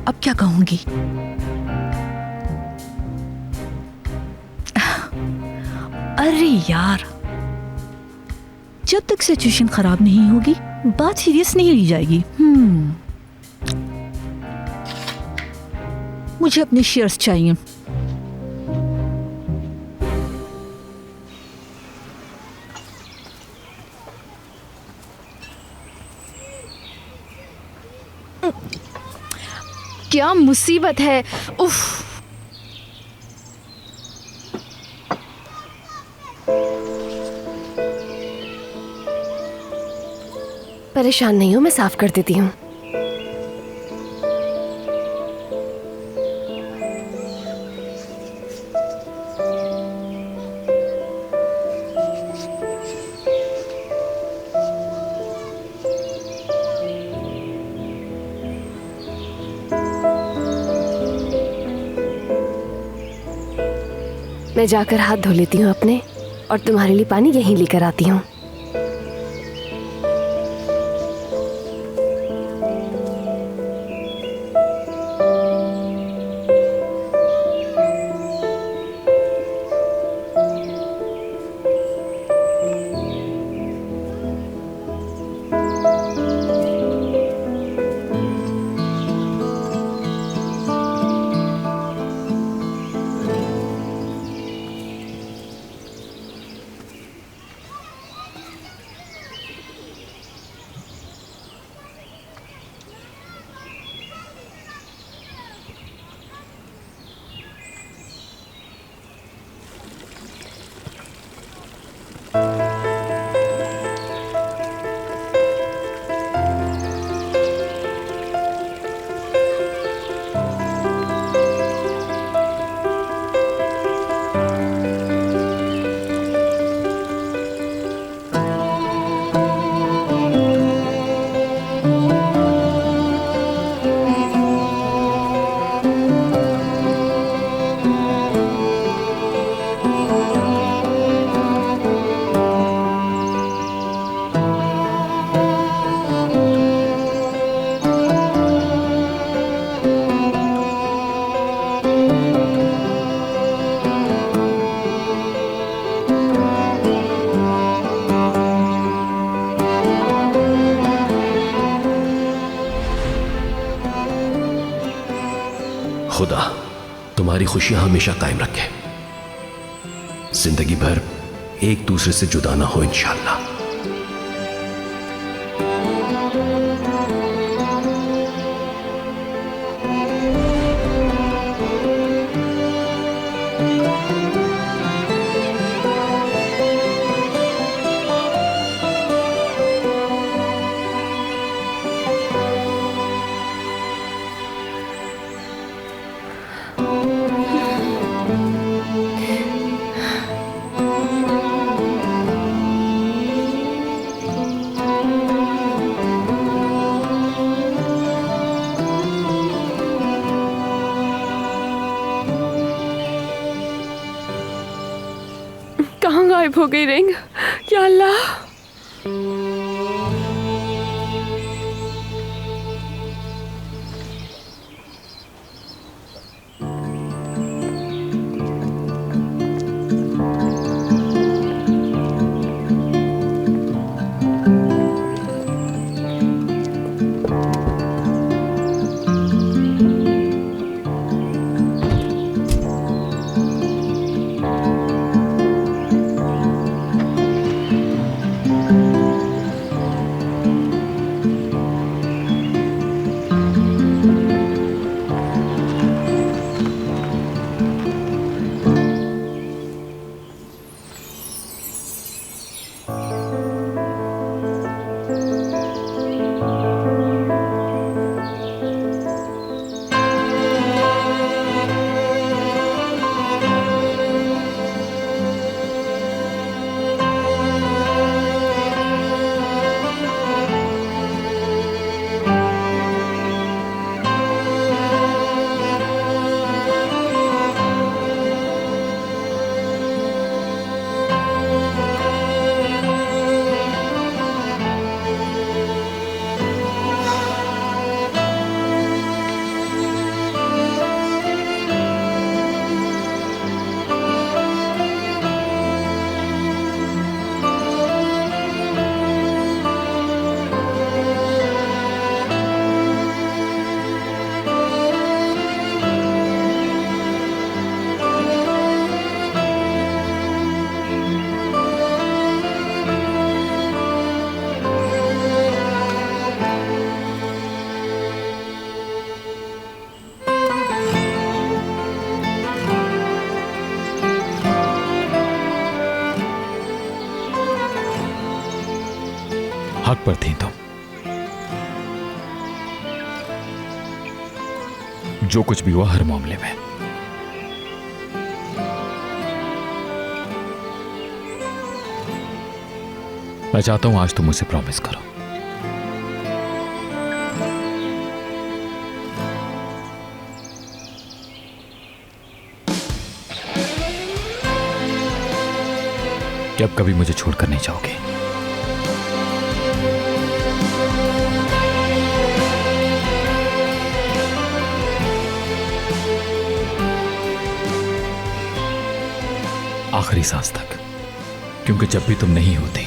अब क्या कहूंगी? अरे यार, जब तक सिचुएशन खराब नहीं होगी बात सीरियस नहीं ली जाएगी। मुझे अपने शेयर्स चाहिए। क्या मुसीबत है। उफ। परेशान नहीं हो, मैं साफ कर देती हूँ। मैं जाकर हाथ धो लेती हूँ अपने, और तुम्हारे लिए पानी यहीं लेकर आती हूँ। खुदा तुम्हारी खुशियां हमेशा कायम रखे, जिंदगी भर एक दूसरे से जुदा ना हो इंशाअल्लाह। कहाँ गायब हो गई रिंग? या अल्लाह। हक पर थी तुम। जो कुछ भी हुआ हर मामले में मैं चाहता हूं आज तुम मुझसे प्रॉमिस करो। कि अब कभी मुझे छोड़कर नहीं जाओगे। आखिरी सांस तक, क्योंकि जब भी तुम नहीं होती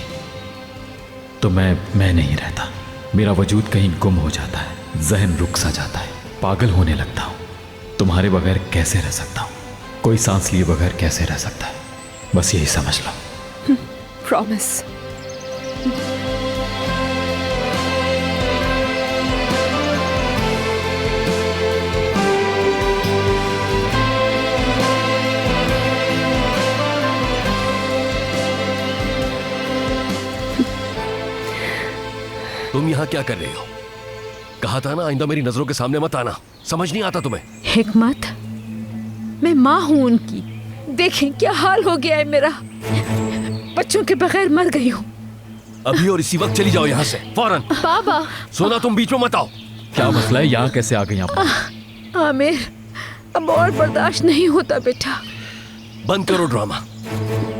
तो मैं नहीं रहता। मेरा वजूद कहीं गुम हो जाता है, जहन रुक सा जाता है, पागल होने लगता हूं। तुम्हारे बगैर कैसे रह सकता हूं? कोई सांस लिए बगैर कैसे रह सकता है? बस यही समझ लो। प्रॉमिस। तुम यहाँ क्या कर रही हो? कहा था ना आइंदा मेरी नजरों के सामने मत आना। समझ नहीं आता तुम्हें? हिकमत, मैं माँ हूं उनकी। देखें क्या हाल हो गया है मेरा। बच्चों के बगैर मर गई हूँ। अभी और इसी वक्त चली जाओ यहाँ से, फौरन। बाबा। सोना तुम बीच में मत आओ। क्या मसला है? यहाँ कैसे आ गई आप? आमिर, अब और बर्दाश्त नहीं होता बेटा। बंद करो ड्रामा।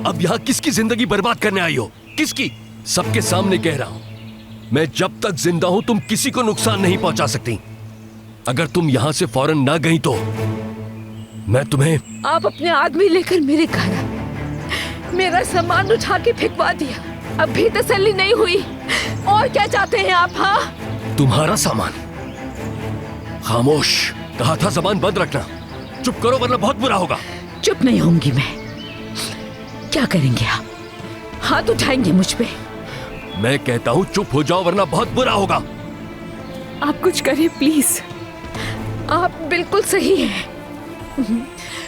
अब यहाँ किसकी जिंदगी बर्बाद करने आई हो? किसकी? सबके सामने कह रहा हूँ, मैं जब तक जिंदा हूं तुम किसी को नुकसान नहीं पहुंचा सकती। अगर तुम यहां से फौरन ना गई तो मैं तुम्हें। आप अपने आदमी लेकर मेरे घर मेरा सामान उठा के फेंकवा दिया, अब भी तसल्ली नहीं हुई। और क्या चाहते हैं आप? हाँ, तुम्हारा सामान? खामोश। कहा था सामान बंद रखना। चुप करो वरना बहुत बुरा होगा। चुप नहीं होंगी मैं। क्या करेंगे आप? हाथ उठाएंगे मुझ पे? मैं कहता हूं चुप हो जाओ वरना बहुत बुरा होगा। आप कुछ करिए प्लीज। आप बिल्कुल सही हैं।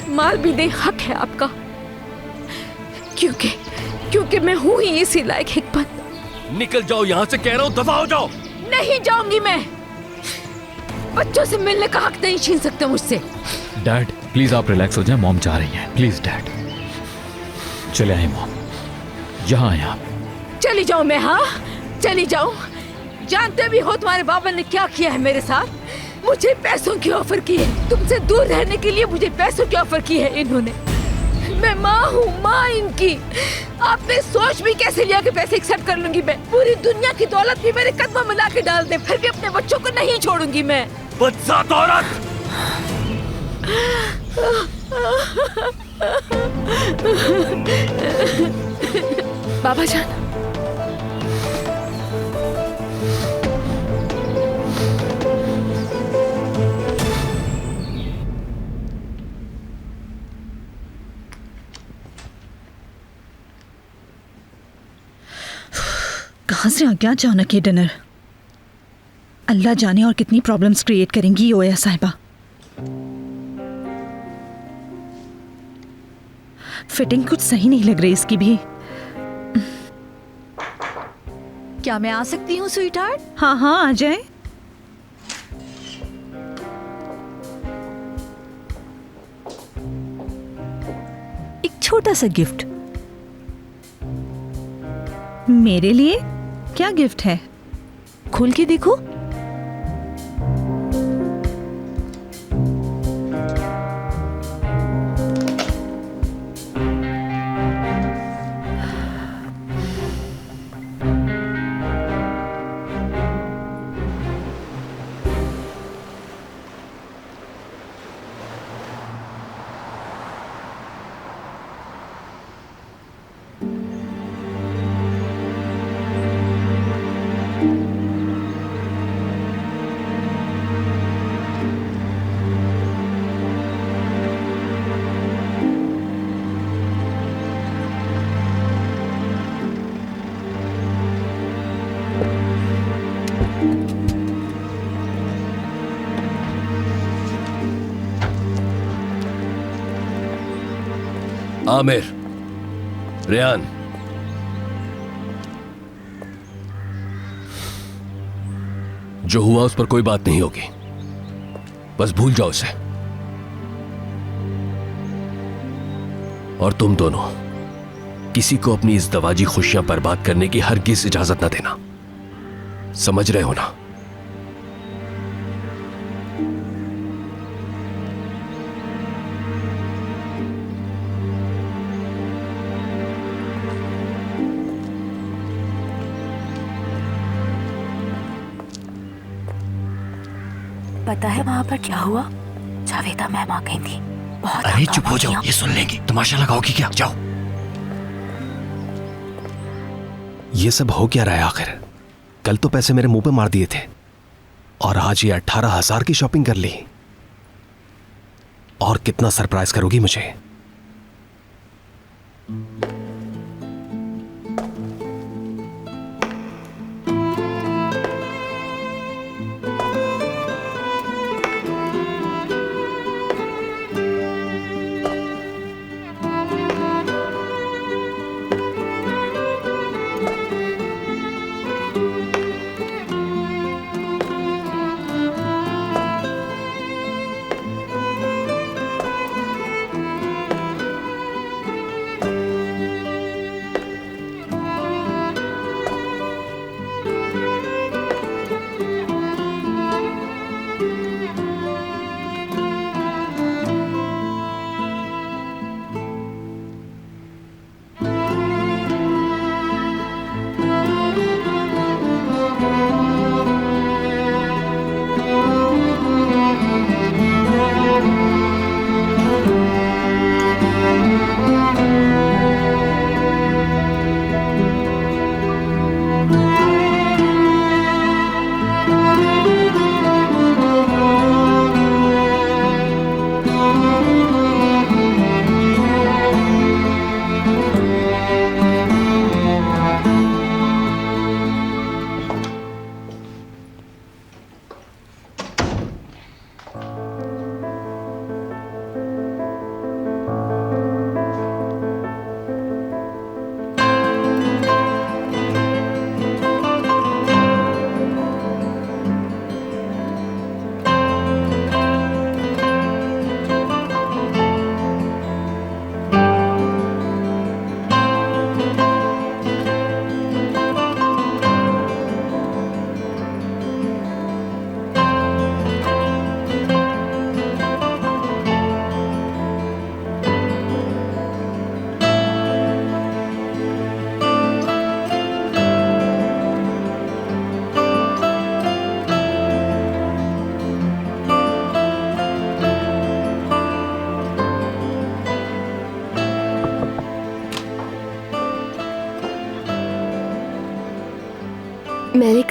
माल भी दे, हक है आपका। क्योंकि मैं हूं ही इसी लायक। हिकमत, निकल जाओ यहाँ से, कह रहा हूं, दफा हो जाओ। नहीं जाऊंगी मैं। बच्चों से मिलने का हक नहीं छीन सकते मुझसे। डैड प्लीज आप रिलैक्स हो जाएं, मॉम चाह रही हैं। Please dad. चले आए मॉम, यहाँ आए आप। चली जाऊं मैं? हाँ, चली जाऊं? जानते भी हो तुम्हारे बाबा ने क्या किया है मेरे साथ? मुझे पैसों की ऑफर की है। तुमसे दूर रहने के लिए मुझे पैसों की ऑफर की है इन्होंने। मैं माँ हूँ, माँ इनकी। आपने सोच भी कैसे लिया कि पैसे एक्सेप्ट कर लूंगी मैं? पूरी दुनिया की दौलत भी मेरे कदमों में ला के डाल दे, फिर भी अपने बच्चों को नहीं छोड़ूंगी मैं। बदज़ात औरत! बाबा जान, कहाँ से आ गया अचानक ये डिनर? अल्लाह जाने और कितनी प्रॉब्लम्स क्रिएट करेंगी ये ओया साहिबा। फिटिंग कुछ सही नहीं लग रही इसकी भी। क्या मैं आ सकती हूँ स्वीट हार्ट? हाँ हाँ आ जाए। एक छोटा सा गिफ्ट मेरे लिए? क्या गिफ्ट है? खोल के देखो। आमिर, रेयान, जो हुआ उस पर कोई बात नहीं होगी, बस भूल जाओ उसे। और तुम दोनों किसी को अपनी इस दवाजी खुशियां बर्बाद करने की हरगिज इजाजत न देना, समझ रहे हो ना? पता है वहाँ पर क्या हुआ? जावेदा मैम आ गई थी। बहुत अरे चुप हो जाओ, ये सुन लेंगे। तमाशा लगाओगी क्या? जाओ। ये सब हो क्या रहा है आखिर? कल तो पैसे मेरे मुंह पे मार दिए थे और आज ये 18,000 की शॉपिंग कर ली। और कितना सरप्राइज करोगी मुझे?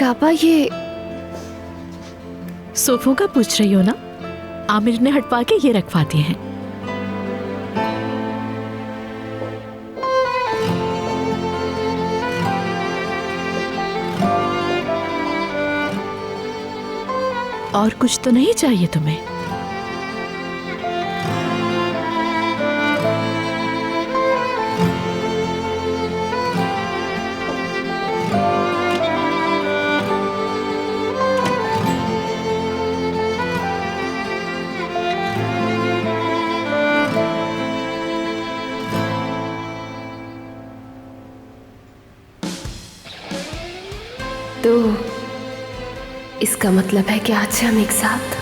आपा ये सोफों का पूछ रही हो ना? आमिर ने हटवा के ये रखवा दिए हैं। और कुछ तो नहीं चाहिए तुम्हें? तो इसका मतलब है कि आज से हम एक साथ।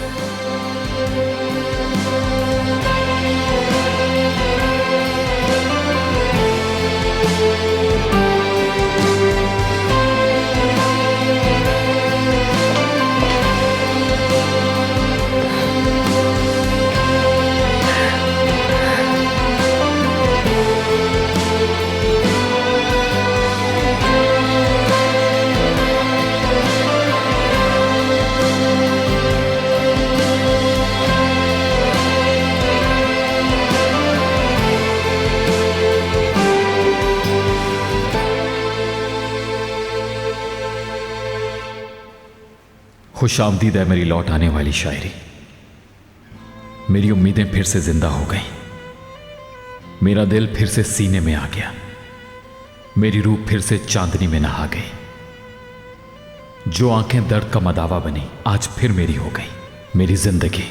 खुशामदीद है मेरी लौट आने वाली शायरी। मेरी उम्मीदें फिर से जिंदा हो गईं। मेरा दिल फिर से सीने में आ गया। मेरी रूह फिर से चांदनी में नहा गई। जो आंखें दर्द का मदावा बनी आज फिर मेरी हो गई। मेरी जिंदगी,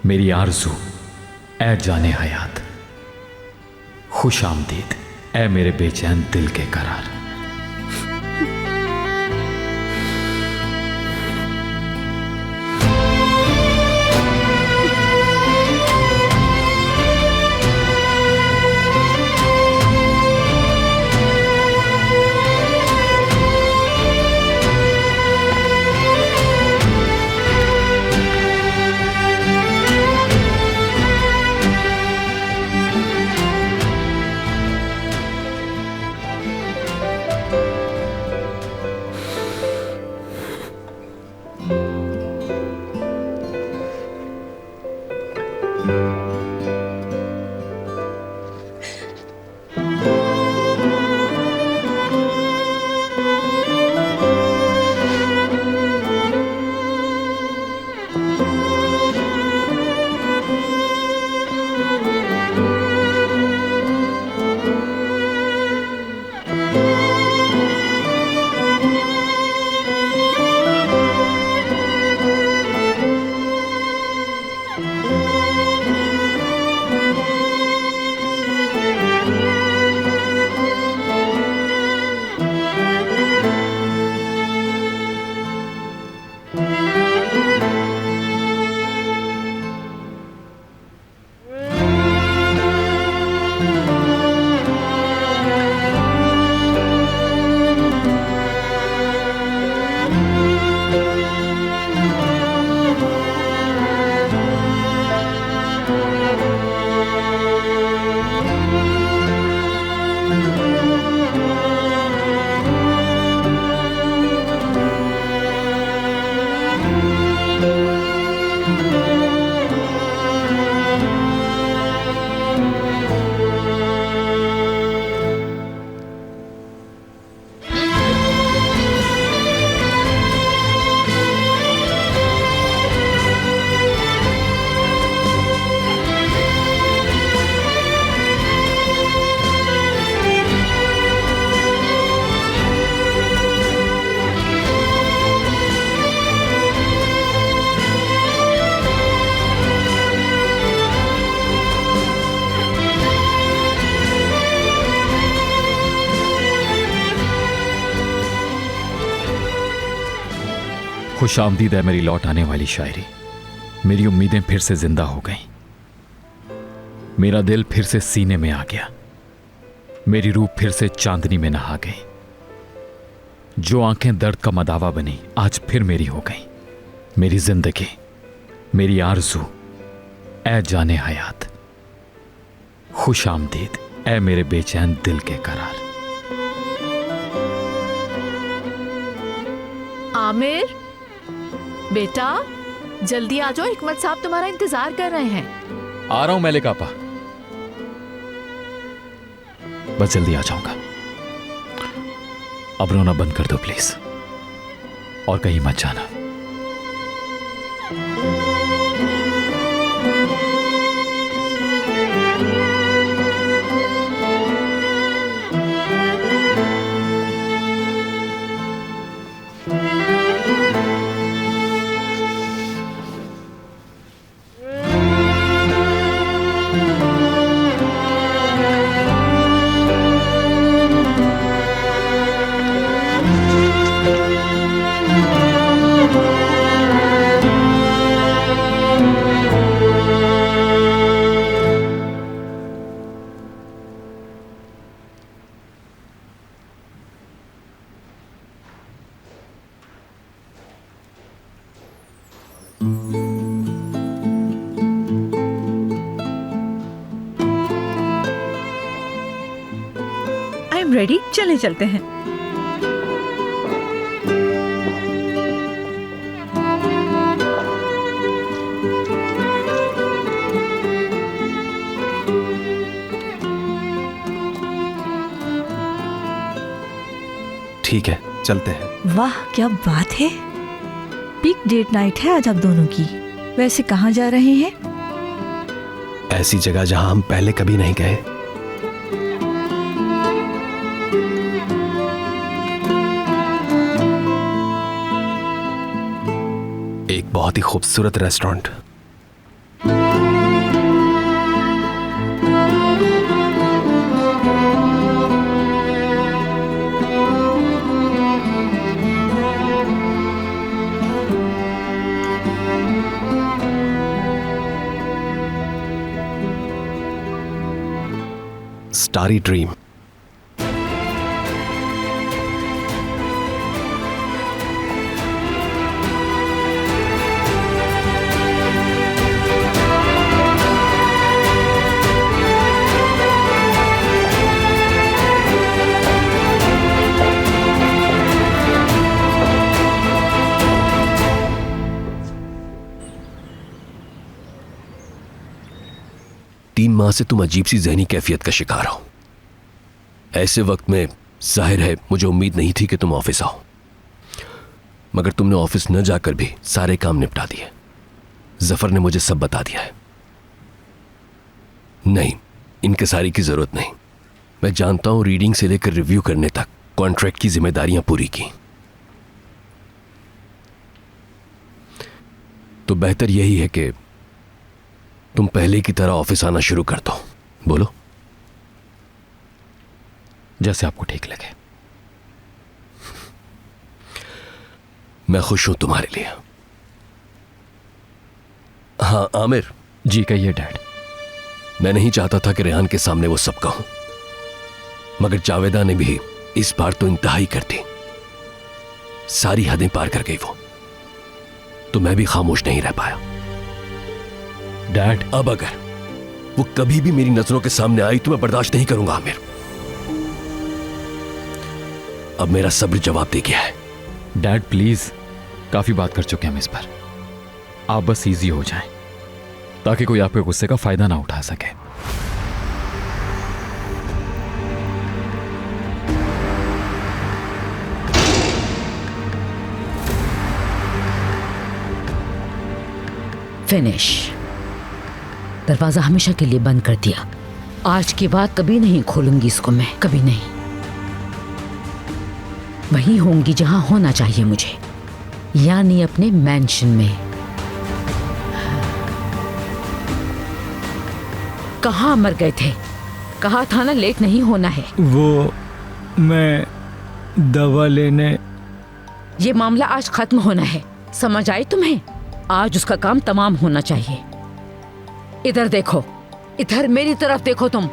मेरी आरज़ू, ए जाने हयात, खुश आमदीद ए मेरे बेचैन दिल के करार। खुश आमदीद है मेरी लौट आने वाली शायरी। मेरी उम्मीदें फिर से जिंदा हो गईं। मेरा दिल फिर से सीने में आ गया। मेरी रूह फिर से चांदनी में नहा गई। जो आंखें दर्द का मदावा बनी आज फिर मेरी हो गई। मेरी जिंदगी, मेरी आरज़ू, ए जाने हयात, खुश आमदीद ए मेरे बेचैन दिल के करार। आमिर बेटा, जल्दी आ जाओ, हिकमत साहब तुम्हारा इंतजार कर रहे हैं। आ रहा हूं मलिक आपा, बस जल्दी आ जाऊंगा। अब रोना बंद कर दो प्लीज, और कहीं मत जाना। आई एम रेडी, चले चलते हैं। ठीक है, चलते हैं। वाह क्या बात है, बिग डेट नाइट है आज आप दोनों की। वैसे कहाँ जा रहे हैं? ऐसी जगह जहां हम पहले कभी नहीं गए। एक बहुत ही खूबसूरत रेस्टोरेंट। Starry dream. तीन माह से तुम अजीब सी जहनी कैफियत का शिकार हो। ऐसे वक्त में जाहिर है मुझे उम्मीद नहीं थी कि तुम ऑफिस आओ, मगर तुमने ऑफिस न जाकर भी सारे काम निपटा दिए। जफर ने मुझे सब बता दिया है। नहीं, इनकसारी की जरूरत नहीं। मैं जानता हूं रीडिंग से लेकर रिव्यू करने तक कॉन्ट्रैक्ट की जिम्मेदारियां पूरी की। तो बेहतर यही है कि तुम पहले की तरह ऑफिस आना शुरू कर दो। बोलो। जैसे आपको ठीक लगे। मैं खुश हूं तुम्हारे लिए। हाँ आमिर। जी कहिए डैड। मैं नहीं चाहता था कि रेहान के सामने वो सब कहूं, मगर जावेदा ने भी इस बार तो इंतहा ही कर दी। सारी हदें पार कर गई वो, तो मैं भी खामोश नहीं रह पाया। डैड, अब अगर वो कभी भी मेरी नजरों के सामने आई तो मैं बर्दाश्त नहीं करूंगा आमिर। अब मेरा सब्र जवाब दे गया है। डैड प्लीज, काफी बात कर चुके हैं हम इस पर। आप बस इजी हो जाएं, ताकि कोई आपके गुस्से का फायदा ना उठा सके। फिनिश। दरवाजा हमेशा के लिए बंद कर दिया। आज के बाद कभी नहीं खोलूंगी इसको मैं, कभी नहीं। वहीं होंगी जहां होना चाहिए मुझे, यानी अपने मैंशन में। कहाँ मर गए थे? कहा था ना लेट नहीं होना है। वो मैं दवा लेने। ये मामला आज खत्म होना है, समझ आई तुम्हें? आज उसका काम तमाम होना चाहिए। इधर देखो, इधर मेरी तरफ देखो तुम।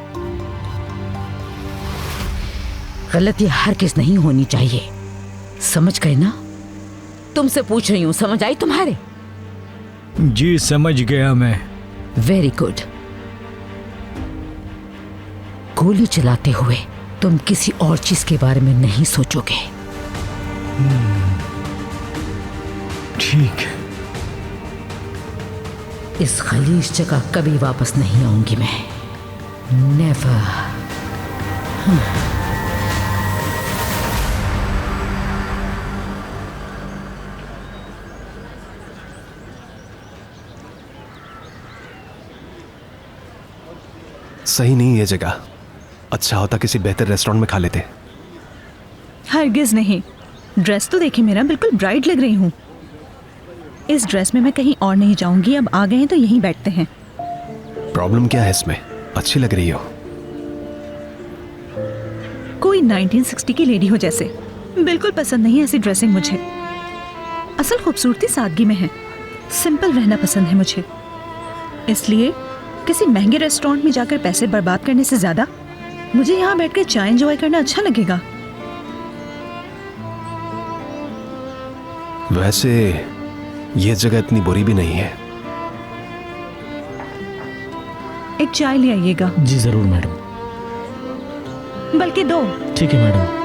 गलती हरगिज़ नहीं होनी चाहिए, समझ गए ना? तुमसे पूछ रही हूं, समझ आई तुम्हारे? जी समझ गया मैं। Very good. गोली चलाते हुए तुम किसी और चीज के बारे में नहीं सोचोगे। ठीक है। इस खलीज जगह कभी वापस नहीं आऊंगी मैं। नेवर। सही नहीं ये जगह। अच्छा होता किसी बेहतर रेस्टोरेंट में खा लेते। हरगिज नहीं। ड्रेस तो देखिए मेरा, बिल्कुल ब्राइट लग रही हूँ। इस ड्रेस में मैं कहीं और नहीं जाऊंगी। अब आ गए हैं तो यहीं बैठते हैं। प्रॉब्लम क्या है इसमें? अच्छी लग रही हो। कोई 1960 की लेडी हो जैसे। बिल्कुल पसंद नहीं ऐसी ड्रेसिंग मुझे। असल खूबसूरती सादगी में है। सिंपल रहना पसंद है मुझे। इसलिए किसी महंगे रेस्टोरेंट में जाकर पैसे बर्बाद करने से ज्यादा मुझे यहाँ बैठकर चाय एंजॉय करना अच्छा लगेगा। वैसे ये जगह इतनी बुरी भी नहीं है। एक चाय ले आइएगा। जी जरूर मैडम। बल्कि दो। ठीक है मैडम।